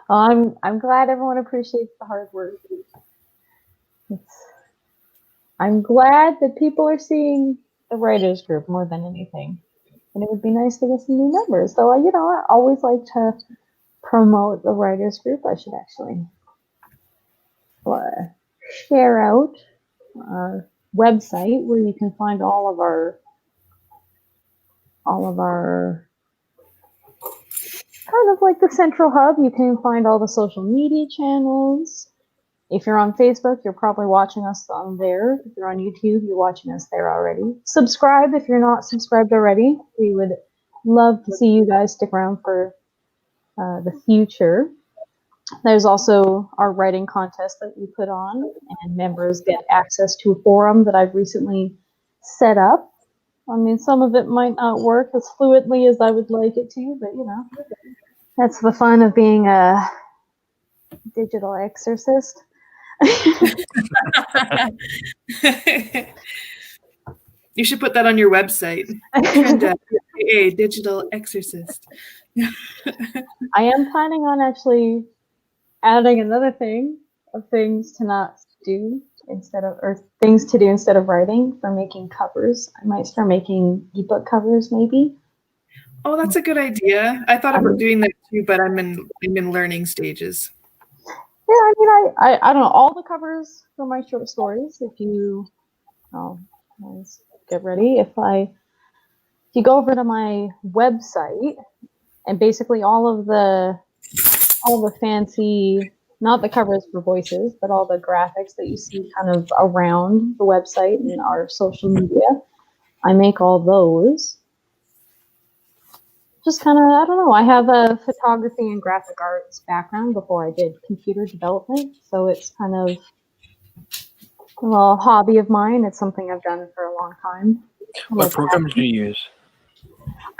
I'm glad everyone appreciates the hard work. I'm glad that people are seeing the writers group more than anything, and it would be nice to get some new members. So I always like to promote the writers group. I should actually share out our website where you can find all of our kind of like the central hub. You can find all the social media channels. If you're on Facebook, you're probably watching us on there. If you're on YouTube, you're watching us there already. Subscribe if you're not subscribed already. We would love to see you guys stick around for the future. There's also our writing contest that we put on, and members get access to a forum that I've recently set up. I mean, some of it might not work as fluently as I would like it to, but that's the fun of being a digital exorcist. You should put that on your website. Trynda, a digital exorcist. I am planning on actually adding another thing of things to not do things to do instead of writing for making covers. I might start making ebook covers maybe. Oh, that's a good idea. I thought about doing that too, but I'm in learning stages. Yeah, I mean, I don't know, all the covers for my short stories, let's get ready. If you go over to my website, and basically all the fancy, not the covers for voices, but all the graphics that you see kind of around the website and our social media, I make all those. Just kind of, I don't know, I have a photography and graphic arts background before I did computer development, so it's kind of a little hobby of mine. It's something I've done for a long time. What programs do you use?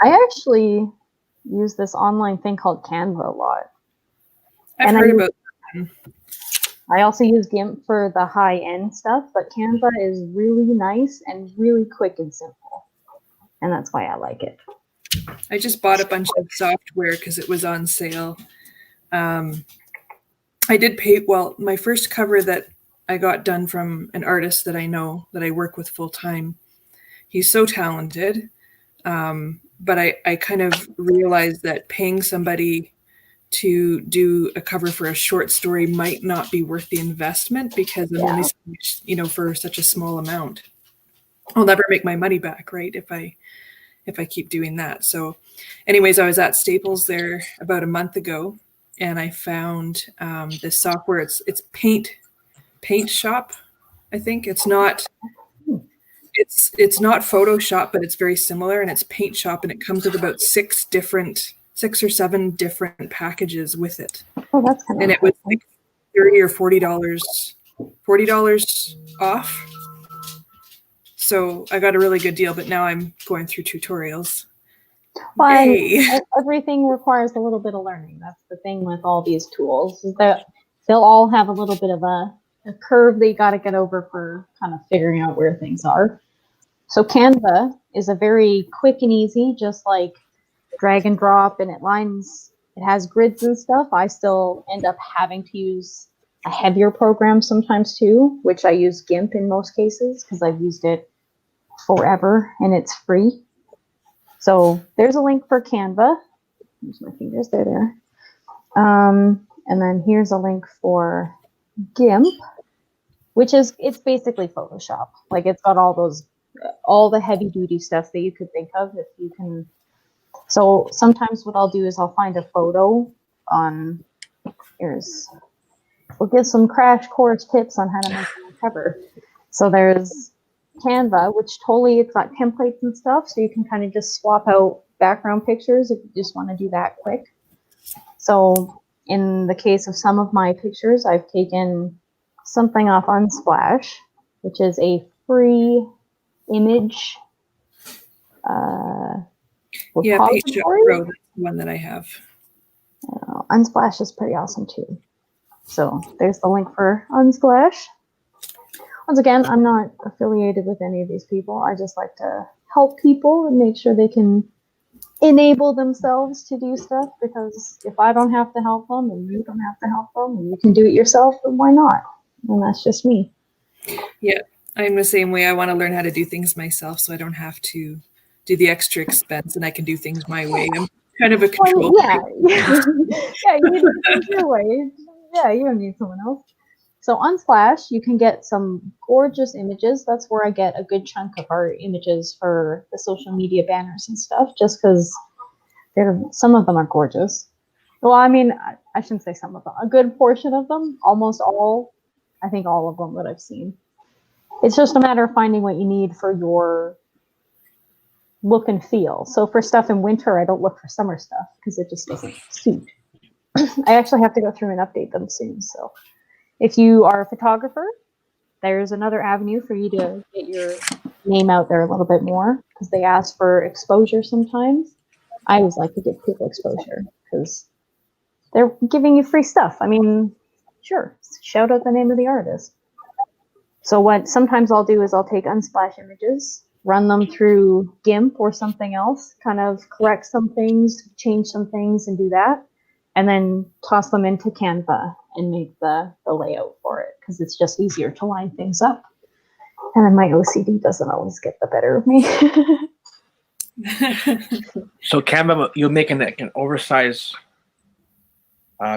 I actually use this online thing called Canva a lot. I've heard about that. I also use GIMP for the high-end stuff, but Canva is really nice and really quick and simple, and that's why I like it. I just bought a bunch of software because it was on sale. I did pay, my first cover that I got done from an artist that I know, that I work with full time. He's so talented, but I kind of realized that paying somebody to do a cover for a short story might not be worth the investment because I'm only, for such a small amount. I'll never make my money back, right? If I keep doing that. So anyways, I was at Staples there about a month ago, and I found this software. It's Paint Shop, I think. It's not Photoshop, but it's very similar, and it's Paint Shop, and it comes with about 6 or 7 different packages with it. Oh, that's kind of and it was like $30 or $40 off. So I got a really good deal, but now I'm going through tutorials. Well, everything requires a little bit of learning. That's the thing with all these tools, is that they'll all have a little bit of a curve that you got to get over for kind of figuring out where things are. So Canva is a very quick and easy, just like drag and drop, and it has grids and stuff. I still end up having to use a heavier program sometimes too, which I use GIMP in most cases because I've used it forever and it's free. So there's a link for Canva. Use my fingers, there. And then here's a link for GIMP, which it's basically Photoshop. Like, it's got all the heavy duty stuff that you could think of if you can. So sometimes what I'll do is I'll find a photo on, we'll give some crash course tips on how to make a cover. So there's Canva, which it's got templates and stuff, so you can kind of just swap out background pictures if you just want to do that quick. So in the case of some of my pictures, I've taken something off Unsplash, which is a free image Yeah, Page repository. Pro, that's the one that I have. Unsplash is pretty awesome too. So there's the link for Unsplash. Once again, I'm not affiliated with any of these people. I just like to help people and make sure they can enable themselves to do stuff, because if I don't have to help them and you don't have to help them and you can do it yourself, then why not? And that's just me. Yeah, I'm the same way. I want to learn how to do things myself so I don't have to do the extra expense and I can do things my way. I'm kind of a control yeah. Yeah, you need to do things your way. Yeah, you don't need someone else. So Unsplash, you can get some gorgeous images. That's where I get a good chunk of our images for the social media banners and stuff, just because some of them are gorgeous. Well, I mean, I shouldn't say some of them. A good portion of them, almost all, I think all of them that I've seen. It's just a matter of finding what you need for your look and feel. So for stuff in winter, I don't look for summer stuff because it just doesn't suit. I actually have to go through and update them soon, so. If you are a photographer, there's another avenue for you to get your name out there a little bit more, because they ask for exposure sometimes. I always like to give people exposure because they're giving you free stuff. I mean, sure, shout out the name of the artist. So what sometimes I'll do is I'll take Unsplash images, run them through GIMP or something else, kind of correct some things, change some things, and do that. And then toss them into Canva and make the layout for it, because it's just easier to line things up. And then my OCD doesn't always get the better of me. So Canva, you'll make an oversized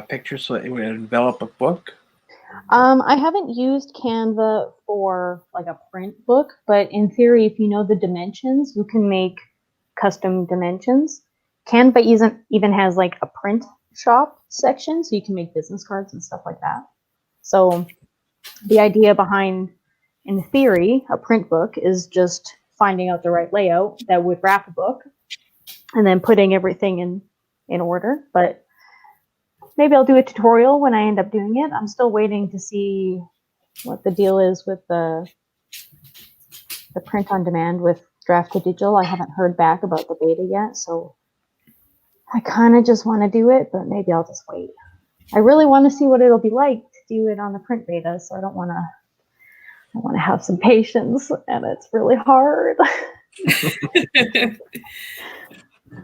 picture so it would envelop a book? I haven't used Canva for like a print book, but in theory, if you know the dimensions, you can make custom dimensions. Canva even has like a print shop section, so you can make business cards and stuff like that. So the idea behind, in theory, a print book is just finding out the right layout that would wrap a book and then putting everything in order. But maybe I'll do a tutorial when I end up doing it. I'm still waiting to see what the deal is with the print on demand with Draft to Digital. I haven't heard back about the beta yet, so I kind of just want to do it, but maybe I'll just wait. I really want to see what it'll be like to do it on the print beta, so I want to have some patience, and it's really hard.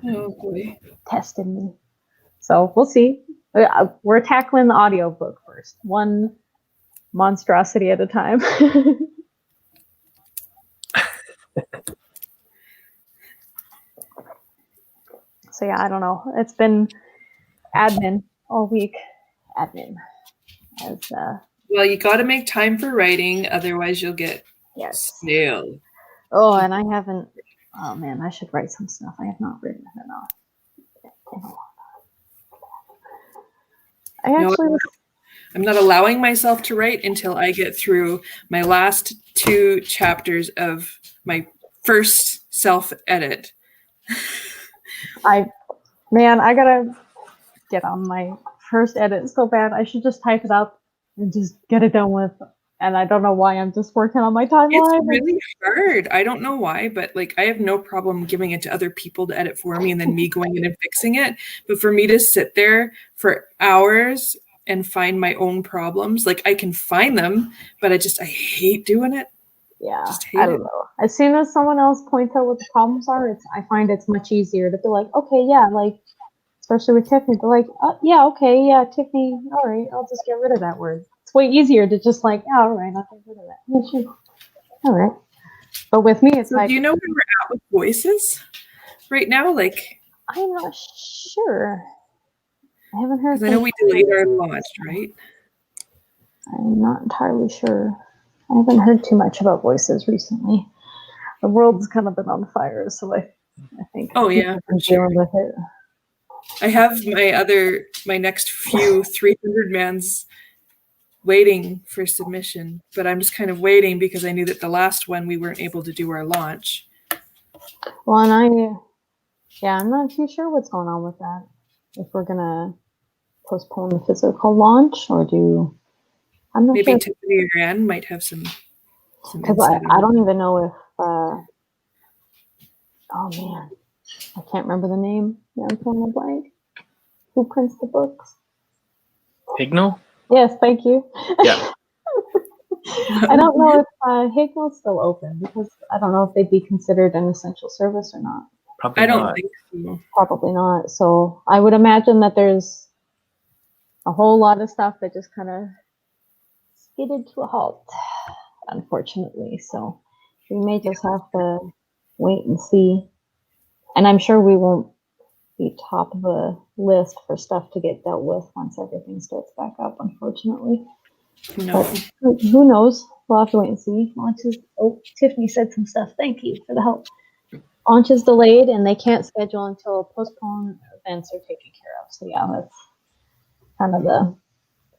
Oh boy. Testing me. So we'll see. We're tackling the audiobook first, one monstrosity at a time. So yeah, I don't know. It's been admin all week. Admin. Well, you got to make time for writing, otherwise you'll get stale. Oh, and I haven't. Oh man, I should write some stuff. I have not written enough. I'm not allowing myself to write until I get through my last 2 chapters of my first self-edit. I gotta get on my first edit so bad. I should just type it up and just get it done with. And I don't know why I'm just working on my timeline. It's really hard. I don't know why, but like I have no problem giving it to other people to edit for me and then me going in and fixing it. But for me to sit there for hours and find my own problems, like I can find them, but I hate doing it. Yeah, I don't know. As soon as someone else points out what the problems are, I find it's much easier to be like, okay, yeah, like, especially with Tiffany, they're like, yeah, okay, yeah, Tiffany, all right, I'll just get rid of that word. It's way easier to just like, yeah, all right, I'll get rid of that. Yeah, sure. All right. But with me, it's like. Do you know where we're at with voices right now? Like, I'm not sure. I haven't heard. I know we delayed our launch, right? I'm not entirely sure. I haven't heard too much about voices recently. The world's kind of been on fire, so I think. Oh yeah, I'm dealing with it. I have my next few 300 mans waiting for submission, but I'm just kind of waiting because I knew that the last one we weren't able to do our launch. Well, and I'm not too sure what's going on with that. If we're gonna postpone the physical launch or I'm not Maybe sure. Tiffany or Anne might have some some Because insight I on don't even know if, oh man, I can't remember the name. Yeah, I'm drawing a blank. Who prints the books? Higno? Yes, thank you. Yeah. I don't know if Higmel's still open because I don't know if they'd be considered an essential service or not. Probably I don't not. think so. Probably not. So I would imagine that there's a whole lot of stuff that just kind of skidded to a halt, unfortunately. So we may just have to wait and see. And I'm sure we won't be top of the list for stuff to get dealt with once everything starts back up, unfortunately. No. But who knows? We'll have to wait and see. Oh, Tiffany said some stuff. Thank you for the help. Launch is delayed and they can't schedule until postponed events are taken care of. So yeah, that's kind of the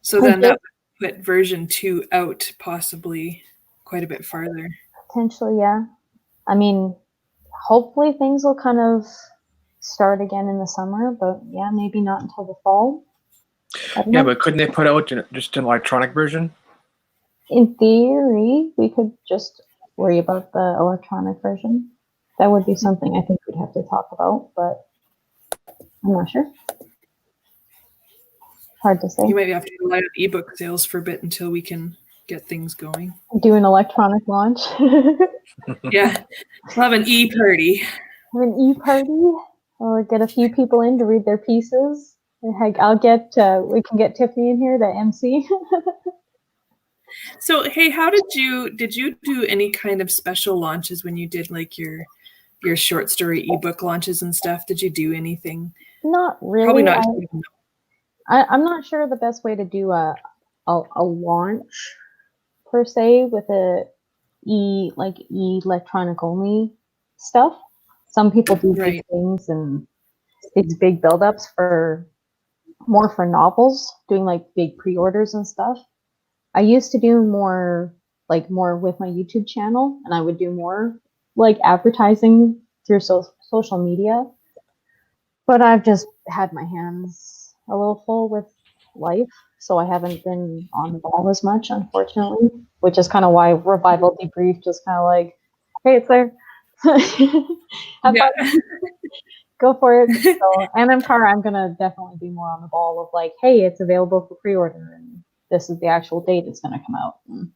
So then that would put version 2 out possibly quite a bit farther. potentially, yeah. I mean, hopefully things will kind of start again in the summer, but yeah, maybe not until the fall. Yeah, but couldn't they put out just an electronic version? In theory, we could just worry about the electronic version. That would be something I think we'd have to talk about, but I'm not sure. Hard to say. You might have to rely on ebook sales for a bit until we can get things going. Do an electronic launch. Yeah, we'll have an e-party. Have an e-party, or get a few people in to read their pieces. And heck, we can get Tiffany in here to MC. So, hey, how did you do any kind of special launches when you did like your short story ebook launches and stuff? Did you do anything? Not really. Probably not. I'm not sure the best way to do a launch per se with electronic only stuff. Some people do big things and these big build-ups for novels, doing like big pre-orders and stuff. I used to do more with my YouTube channel, and I would do more like advertising through social media. But I've just had my hands a little full with life, so I haven't been on the ball as much, unfortunately, which is kind of why Revival Debrief just kind of like, hey, it's there. Have fun. Go for it. So, and I'm going to definitely be more on the ball of like, hey, it's available for pre-order, and this is the actual date it's going to come out. And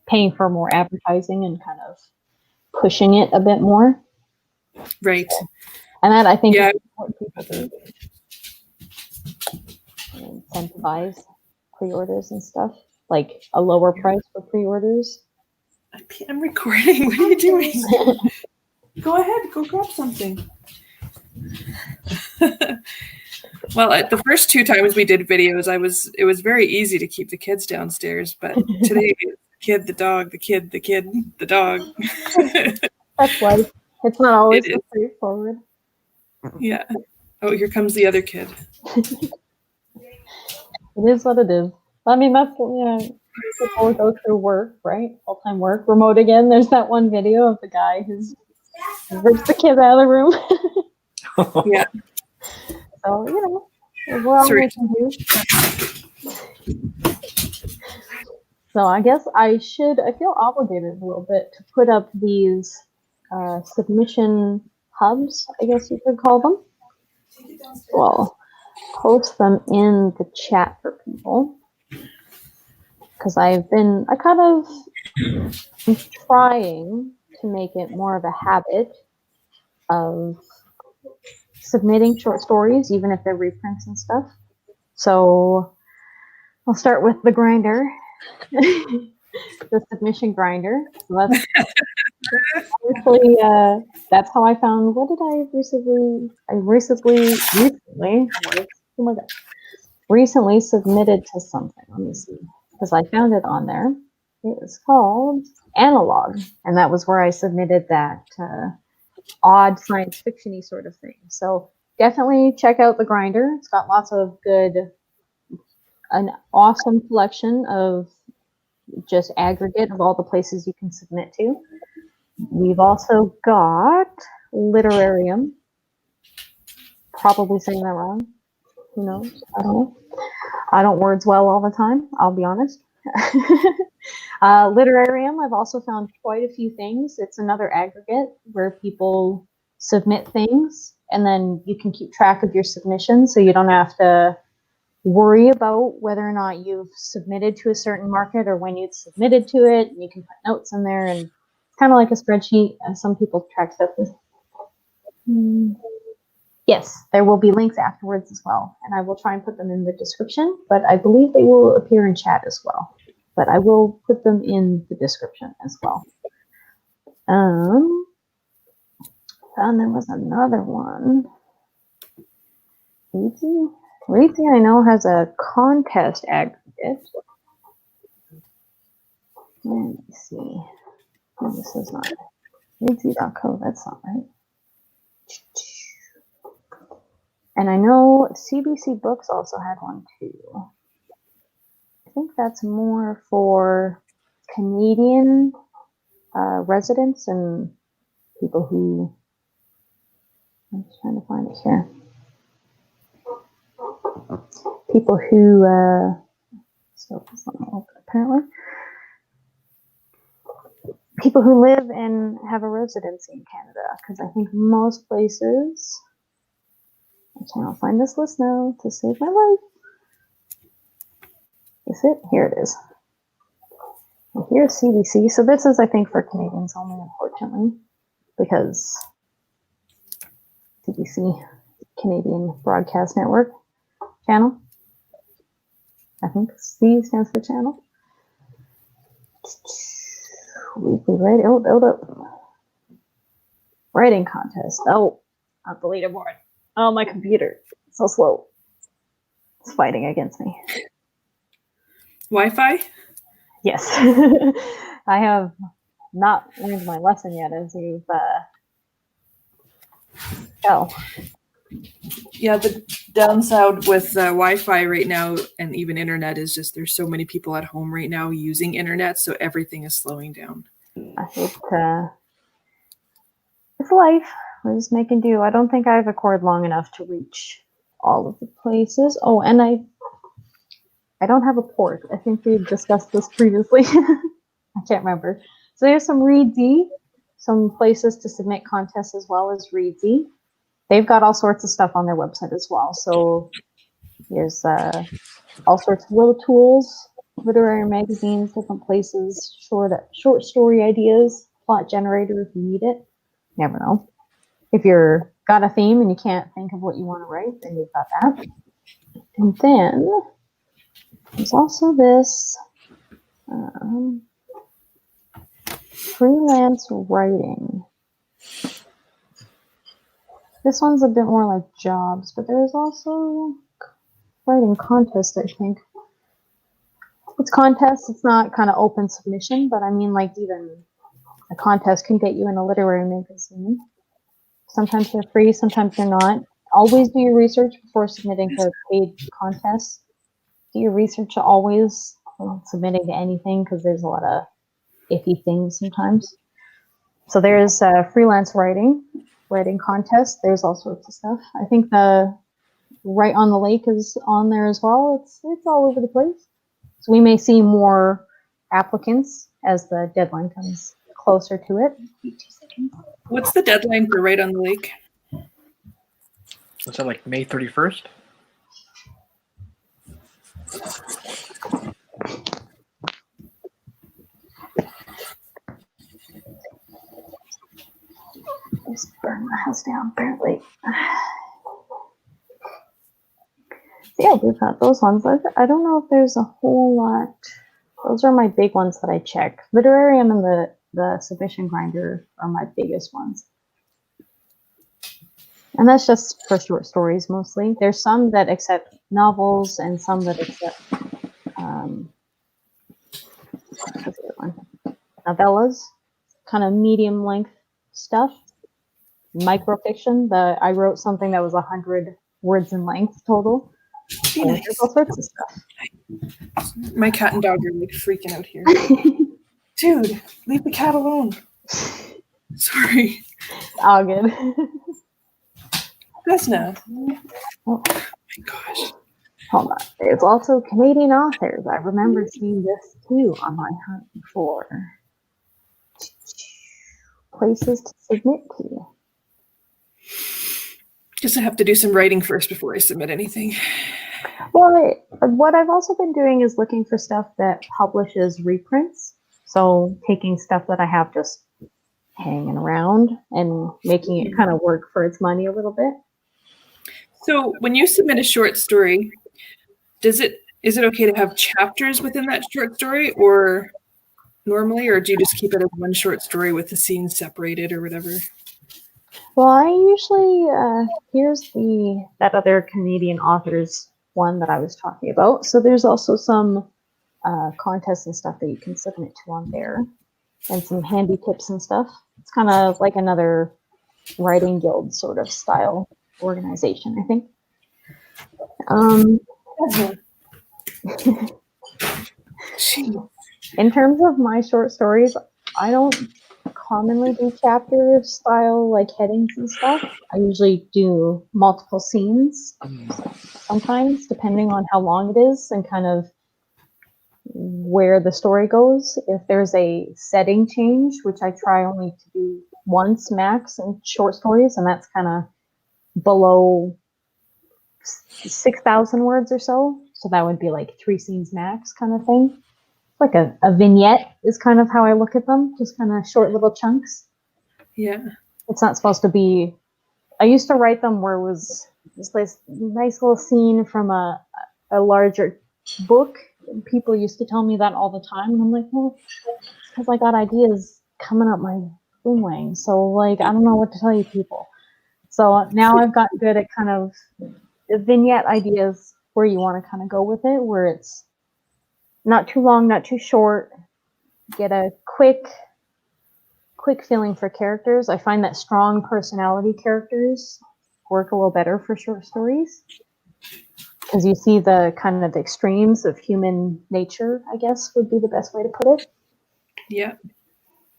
paying for more advertising and kind of pushing it a bit more. Right. And that I think is what people do. And incentivize pre-orders and stuff, like a lower price for pre-orders. I'm recording. What are you doing? Go ahead. Go grab something. Well, the first 2 times we did videos, it was very easy to keep the kids downstairs, but today, the kid, the dog, the kid, the kid, the dog. That's life. It's not always so straightforward. Yeah. Oh, here comes the other kid. It is what it is. I mean, that's people go through work, right? Full-time work, remote again. There's that one video of the guy who's rips the kid out of the room. Yeah. So, we're all we can do. So I guess I feel obligated a little bit to put up these submission hubs, I guess you could call them. Well, post them in the chat for people. Because I'm trying to make it more of a habit of submitting short stories, even if they're reprints and stuff. So I'll start with the grinder, the submission grinder. So that's obviously that's how I found. What did I recently? Oh my god! Recently submitted to something. Let me see, because I found it on there. It was called Analog, and that was where I submitted that odd science fiction-y sort of thing. So definitely check out the grinder. It's got lots of an awesome collection of just aggregate of all the places you can submit to. We've also got Literarium. Probably saying that wrong. Who knows? I don't know. I don't words well all the time, I'll be honest. Literarium, I've also found quite a few things. It's another aggregate where people submit things, and then you can keep track of your submissions, so you don't have to worry about whether or not you've submitted to a certain market or when you've submitted to it. And you can put notes in there, and it's kind of like a spreadsheet. Some people track stuff with. Yes, there will be links afterwards as well, and I will try and put them in the description, but I believe they will appear in chat as well. But I will put them in the description as well. And there was another one. Reezy, I know, has a contest aggregate. Let me see. Oh, this is not Reezy.co, that's not right. And I know CBC Books also had one too. I think that's more for Canadian residents and people who. I'm just trying to find it here. People who. So it's not open, apparently. People who live and have a residency in Canada, because I think most places. I cannot find this list now to save my life. Is it? Here it is. Well, here's CBC. So this is, I think, for Canadians only, unfortunately, because CBC, Canadian Broadcast Network channel. I think C stands for channel. Weekly writing. Oh. Writing contest. Oh, not the leaderboard. Oh, my computer. It's so slow. It's fighting against me. Wi-Fi? Yes. I have not learned my lesson yet, as you've tell. Yeah, the downside with Wi-Fi right now and even internet is just there's so many people at home right now using internet, so everything is slowing down. It's life. We're just making do. I don't think I have a cord long enough to reach all of the places. Oh, and I don't have a port. I think we've discussed this previously. I can't remember. So there's some Reedsy, some places to submit contests as well as Reedsy. They've got all sorts of stuff on their website as well. So there's all sorts of little tools, literary magazines, different places, short story ideas, plot generator if you need it. Never know. If you're got a theme and you can't think of what you want to write, then you've got that. And then there's also this freelance writing. This one's a bit more like jobs, but there's also writing contest, I think. It's contest, it's not kind of open submission, but I mean, like, even a contest can get you in a literary magazine. Sometimes they're free, sometimes they're not. Always do your research before submitting to paid contests. Do your research always when submitting to anything, because there's a lot of iffy things sometimes. So there's freelance writing contest. There's all sorts of stuff. I think the Right on the Lake is on there as well. It's all over the place. So we may see more applicants as the deadline comes closer to it. 2 seconds. What's the deadline for Right on the Lake? Was that like May 31st? Just burn the house down, apparently. So yeah, we've got those ones. I don't know if there's a whole lot. Those are my big ones that I check. Literarium and the Submission Grinder are my biggest ones. And that's just for short stories mostly. There's some that accept novels and some that accept what's the other one? Novellas, kind of medium length stuff. Microfiction. I wrote something that was 100 words in length total. Nice. There's all sorts of stuff. My cat and dog are like freaking out here. Dude, leave the cat alone. Sorry. All good. Vesna. Oh my gosh. Hold on. There's also Canadian authors. I remember seeing this too on my hunt for places to submit to. Guess I have to do some writing first before I submit anything. Well, what I've also been doing is looking for stuff that publishes reprints. So taking stuff that I have just hanging around and making it kind of work for its money a little bit. So when you submit a short story, is it okay to have chapters within that short story, or normally, or do you just keep it as one short story with the scenes separated or whatever? Well, I usually here's that other Canadian author's one that I was talking about. So there's also some contests and stuff that you can submit to on there, and some handy tips and stuff. It's kind of like another writing guild sort of style organization, I think. In terms of my short stories, I don't commonly do chapter style like headings and stuff. I usually do multiple scenes sometimes, depending on how long it is and kind of where the story goes. If there's a setting change, which I try only to do once max in short stories, and that's kind of below 6,000 words or so. So that would be like 3 scenes max kind of thing. Like a vignette is kind of how I look at them, just kind of short little chunks. Yeah. It's not supposed to be, I used to write them where it was this nice little scene from a larger book. And people used to tell me that all the time. And I'm like, well, because I got ideas coming up my boomwang. So like, I don't know what to tell you people. So now I've gotten good at kind of vignette ideas where you want to kind of go with it, where it's not too long, not too short. Get a quick feeling for characters. I find that strong personality characters work a little better for short stories because you see the kind of extremes of human nature, I guess would be the best way to put it. Yeah.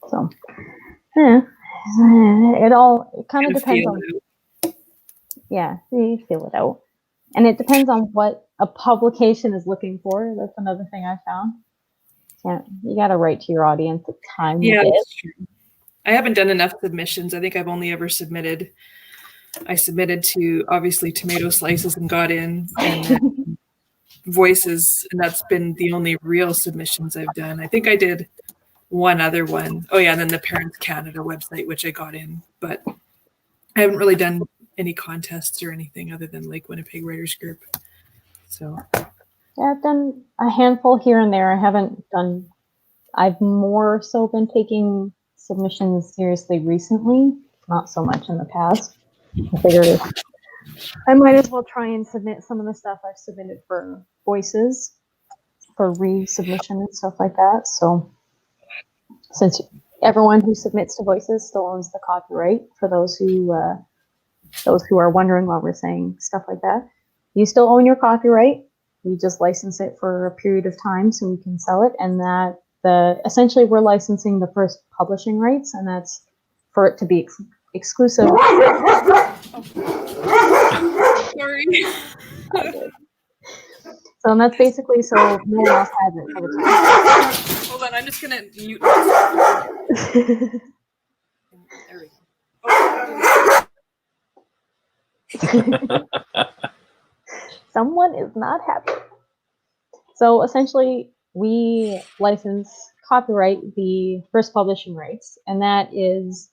So, yeah, it kind of depends on. Yeah, you feel it out. And it depends on what a publication is looking for. That's another thing I found. You got to write to your audience at the time you get. That's true. I haven't done enough submissions. I think I've only ever submitted. I submitted to obviously Tomato Slices and got in, and then Voices, and that's been the only real submissions I've done. I think I did one other one. Oh yeah, and then the Parents Canada website, which I got in, but I haven't really done any contests or anything other than Lake Winnipeg Writers Group. So yeah, I've done a handful here and there. I've more so been taking submissions seriously recently, not so much in the past. I figured I might as well try and submit some of the stuff I've submitted for Voices for resubmission and stuff like that. So since everyone who submits to Voices still owns the copyright, for those who are wondering why we're saying stuff like that, you still own your copyright. You just license it for a period of time so we can sell it, and that essentially we're licensing the first publishing rights, and that's for it to be exclusive. sorry. So and that's basically so no one else has it for the time. Hold on, I'm just gonna mute myself. There we go. Someone is not happy. So essentially, we license copyright the first publishing rights, and that is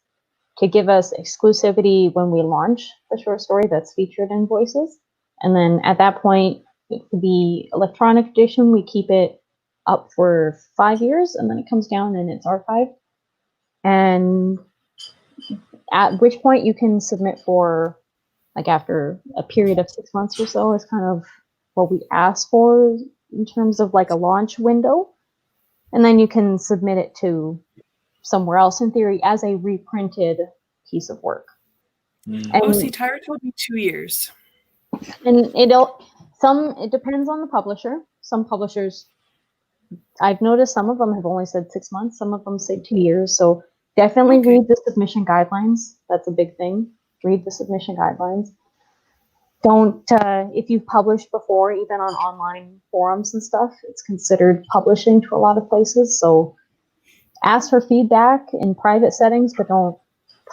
to give us exclusivity when we launch the short story that's featured in Voices. And then at that point, the electronic edition, we keep it up for 5 years, and then it comes down and it's archived. And at which point you can submit for, like after a period of 6 months or so, is kind of what we ask for in terms of like a launch window. And then you can submit it to somewhere else in theory as a reprinted piece of work. And, see, Tyra told me 2 years. And it depends on the publisher. Some publishers, I've noticed some of them have only said 6 months, some of them say 2 years. So definitely read the submission guidelines. That's a big thing. Read the submission guidelines. Don't, if you've published before, even on online forums and stuff, it's considered publishing to a lot of places. So ask for feedback in private settings, but don't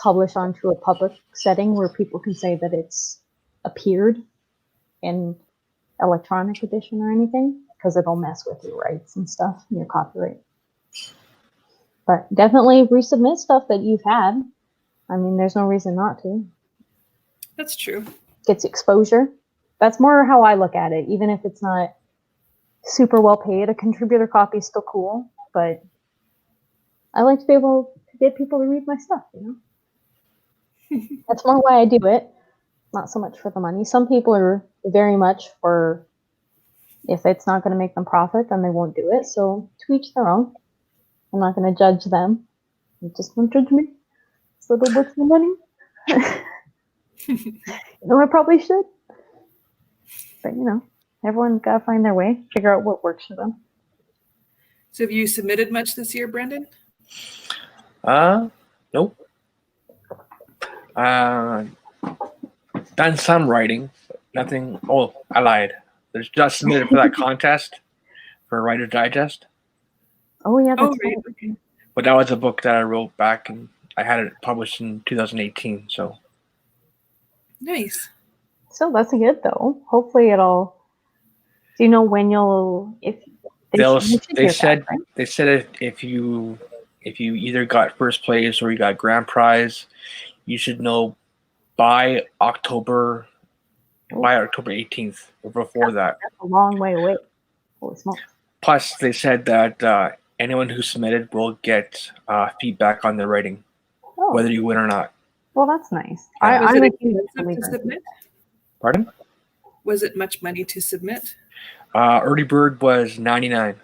publish onto a public setting where people can say that it's appeared in electronic edition or anything, because it'll mess with your rights and stuff and your copyright. But definitely resubmit stuff that you've had. I mean, there's no reason not to. That's true. Gets exposure. That's more how I look at it. Even if it's not super well paid, a contributor copy is still cool, but I like to be able to get people to read my stuff, you know? That's more why I do it, not so much for the money. Some people are very much for, if it's not going to make them profit, then they won't do it. So to each their own. I'm not going to judge them. You just don't judge me. So they'll work for money. I probably should. But, you know, everyone's got to find their way, figure out what works for them. So have you submitted much this year, Brendan? Nope. Done some writing, but nothing. Oh, I lied. There's just submitted for that contest for Writer's Digest. Oh, yeah, that's right. right. Okay. But that was a book that I wrote back, and I had it published in 2018. So Nice. So that's good, though. Hopefully it'll... Do you know when you'll... they said if you either got first place or you got grand prize, you should know by October 18th or before that. That's a long way away. Holy smokes. Plus, they said that anyone who submitted will get feedback on their writing, Oh, whether you win or not. well, that's nice. Yeah. Was I'm it a huge expensive to believer. submit? Pardon? Was it much money to submit? Early Bird was $99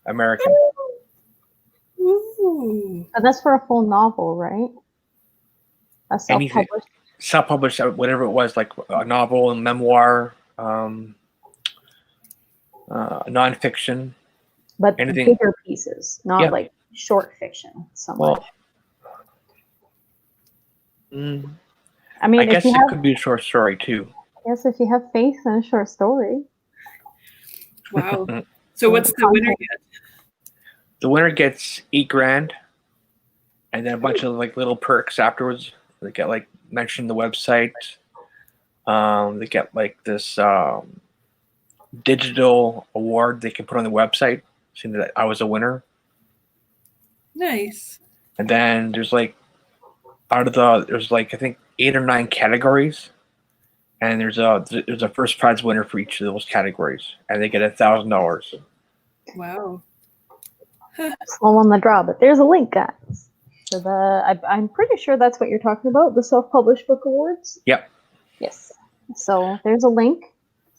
American. Ooh. And that's for a full novel, right? A Anything. self-published. Self-published, whatever it was, like a novel, a memoir, nonfiction. But anything. bigger pieces, not Yeah. like short fiction. Somewhat. Well, I mean, I if guess you it have, could be a short story too. yes, if you have faith in a short story. Wow. So what's the winner get? The winner gets $8,000, and then a bunch of like little perks afterwards. They get like mentioned the website. They get like this digital award they can put on the website, saying that I was a winner. Nice. And then there's like there's like I think 8 or 9 categories, and there's a first prize winner for each of those categories, and they get $1,000. Wow. Slow on the draw, but there's a link, guys. So I'm pretty sure that's what you're talking about, the self-published book awards. Yep. Yes. So there's a link.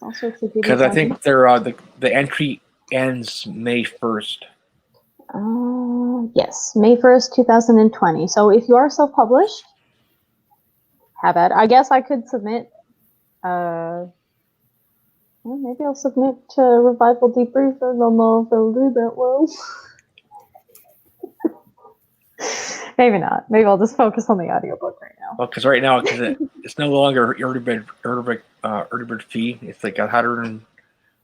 All sorts of Because I think they're the entry ends May 1st. Yes, May 1st, 2020. So if you are self-published, have at it. I guess I could submit. Well, maybe I'll submit to Revival Debrief. I don't know if they'll do that well. Maybe not. Maybe I'll just focus on the audiobook right now. Well, because right now, it's no longer early bird fee. It's like 100. I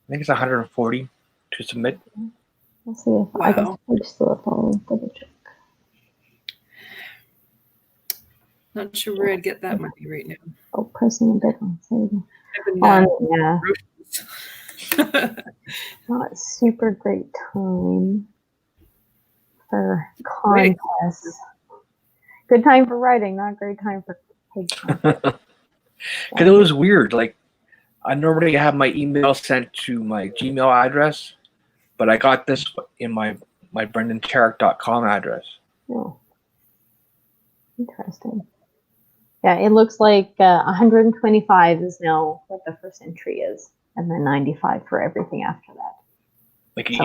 think it's 140 to submit. Let's see if I guess I still have to double check. Not sure where I'd get that money right now. Oh, pressing a bit on. Yeah, not a super great time for contests. Good time for writing, not great time for pig. Because it was weird. Like, I normally have my email sent to my Gmail address, but I got this in my brendantarek.com address. Oh, interesting. Yeah, it looks like 125 is now what the first entry is, and then 95 for everything after that. Like each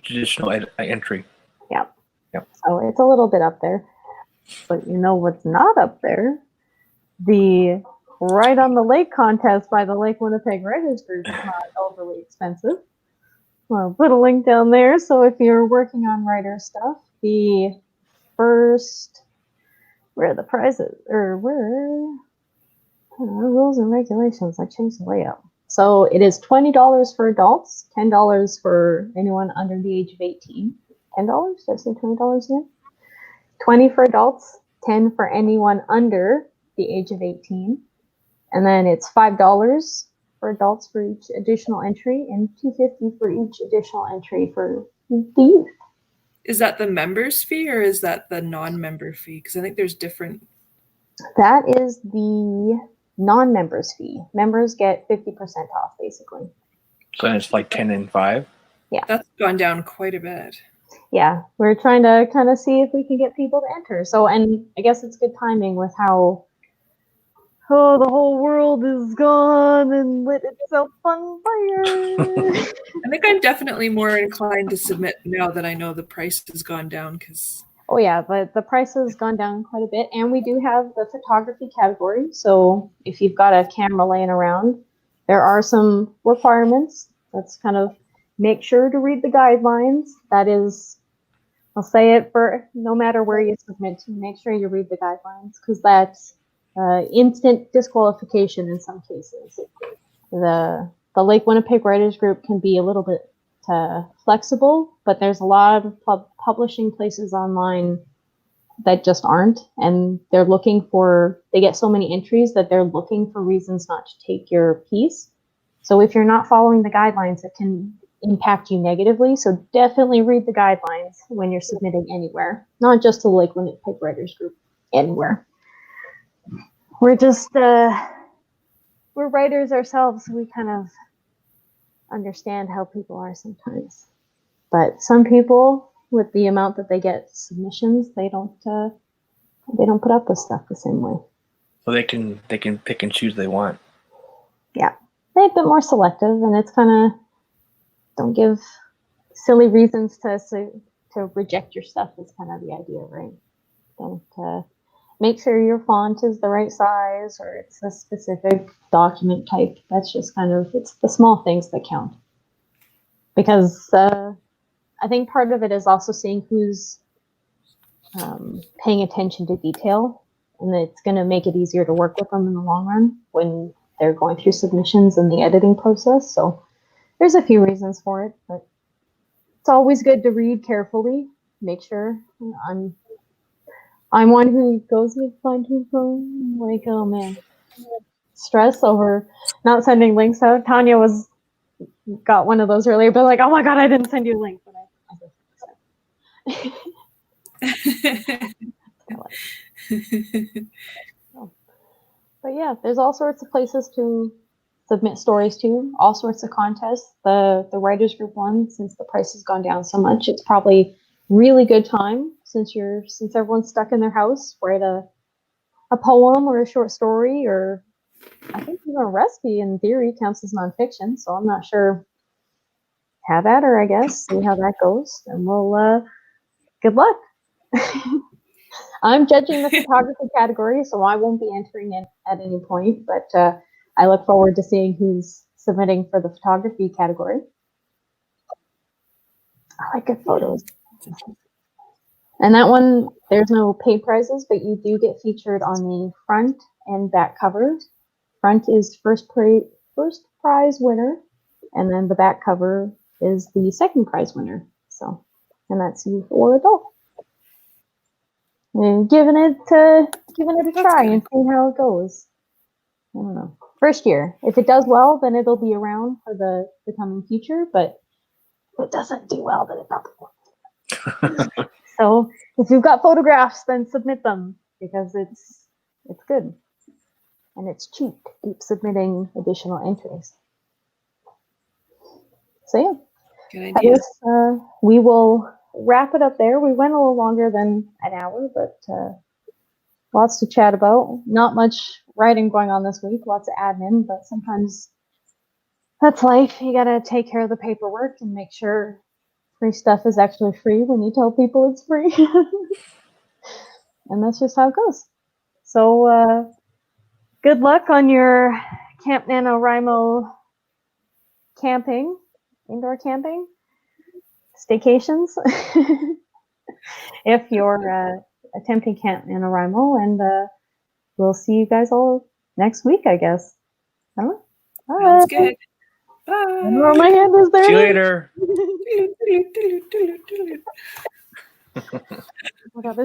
additional entry. Yeah. Yep. So it's a little bit up there. But you know what's not up there? The Right on the Lake contest by the Lake Winnipeg Writers Group is not overly expensive. Well, I'll put a link down there. So if you're working on writer stuff, the first... Where are the prizes? Or rules and regulations. I changed the layout. So it is $20 for adults, $10 for anyone under the age of 18, $10. Did I say $20 again? 20 for adults, 10 for anyone under the age of 18. And then it's $5 for adults for each additional entry and $2.50 for each additional entry for the youth. Is that the member's fee or is that the non-member fee? Because I think there's different. That is the non-members fee. Members get 50% off, basically. So it's like 10 and 5. Yeah. That's gone down quite a bit. Yeah, we're trying to kind of see if we can get people to enter. So, and I guess it's good timing with how, oh, the whole world is gone and lit itself on fire. I think I'm definitely more inclined to submit now that I know the price has gone down because. Oh yeah, but the price has gone down quite a bit, and we do have the photography category. So if you've got a camera laying around, there are some requirements. That's kind of make sure to read the guidelines. That is, I'll say it for no matter where you submit to, make sure you read the guidelines because that's instant disqualification in some cases. The Lake Winnipeg Writers Group can be a little bit flexible, but there's a lot of publishing places online that just aren't, and they're looking for, they get so many entries that they're looking for reasons not to take your piece. So if you're not following the guidelines, it can impact you negatively. So definitely read the guidelines when you're submitting anywhere, not just to the Lake Winnipeg Writers Group, anywhere. We're just, we're writers ourselves, so we kind of understand how people are sometimes. But some people, with the amount that they get submissions, they don't put up with stuff the same way. So they can pick and choose they want. Yeah, they're a bit more selective, and it's kind of, don't give silly reasons to reject your stuff is kind of the idea, right? Don't make sure your font is the right size or it's a specific document type. That's just kind of, it's the small things that count. Because I think part of it is also seeing who's paying attention to detail, and it's going to make it easier to work with them in the long run when they're going through submissions and the editing process. So there's a few reasons for it, but it's always good to read carefully. Make sure. I'm one who goes with fine-tooth comb, like, oh man, stress over not sending links out. Tania got one of those earlier, but like, oh my god, I didn't send you a link, but But yeah, there's all sorts of places to submit stories to, all sorts of contests. The writers group one, since the price has gone down so much, it's probably really good time since everyone's stuck in their house. Write a poem or a short story, or I think even a recipe in theory counts as nonfiction. So I'm not sure. Have at her, I guess. See how that goes, and we'll good luck. I'm judging the photography category, so I won't be entering it at any point, but I look forward to seeing who's submitting for the photography category. I like good photos. And that one, there's no paid prizes, but you do get featured on the front and back cover. Front is first prize winner, and then the back cover is the second prize winner. So, and that's youth or adult. And giving it a try and seeing how it goes. I don't know. First year. If it does well, then it'll be around for the coming future. But if it doesn't do well, then it probably won't. So if you've got photographs, then submit them because it's good and it's cheap to keep submitting additional entries. So yeah, good I idea. guess we will wrap it up there. We went a little longer than an hour, but lots to chat about. Not much writing going on this week, lots of admin, but sometimes that's life. You gotta take care of the paperwork and make sure free stuff is actually free when you tell people it's free. And that's just how it goes. So good luck on your Camp NaNoWriMo camping, indoor camping, staycations. If you're attempting Camp NaNoWriMo, and we'll see you guys all next week, I guess. I don't know. Sounds good. Bye. Oh, my hand is there. See you later. Oh my God, this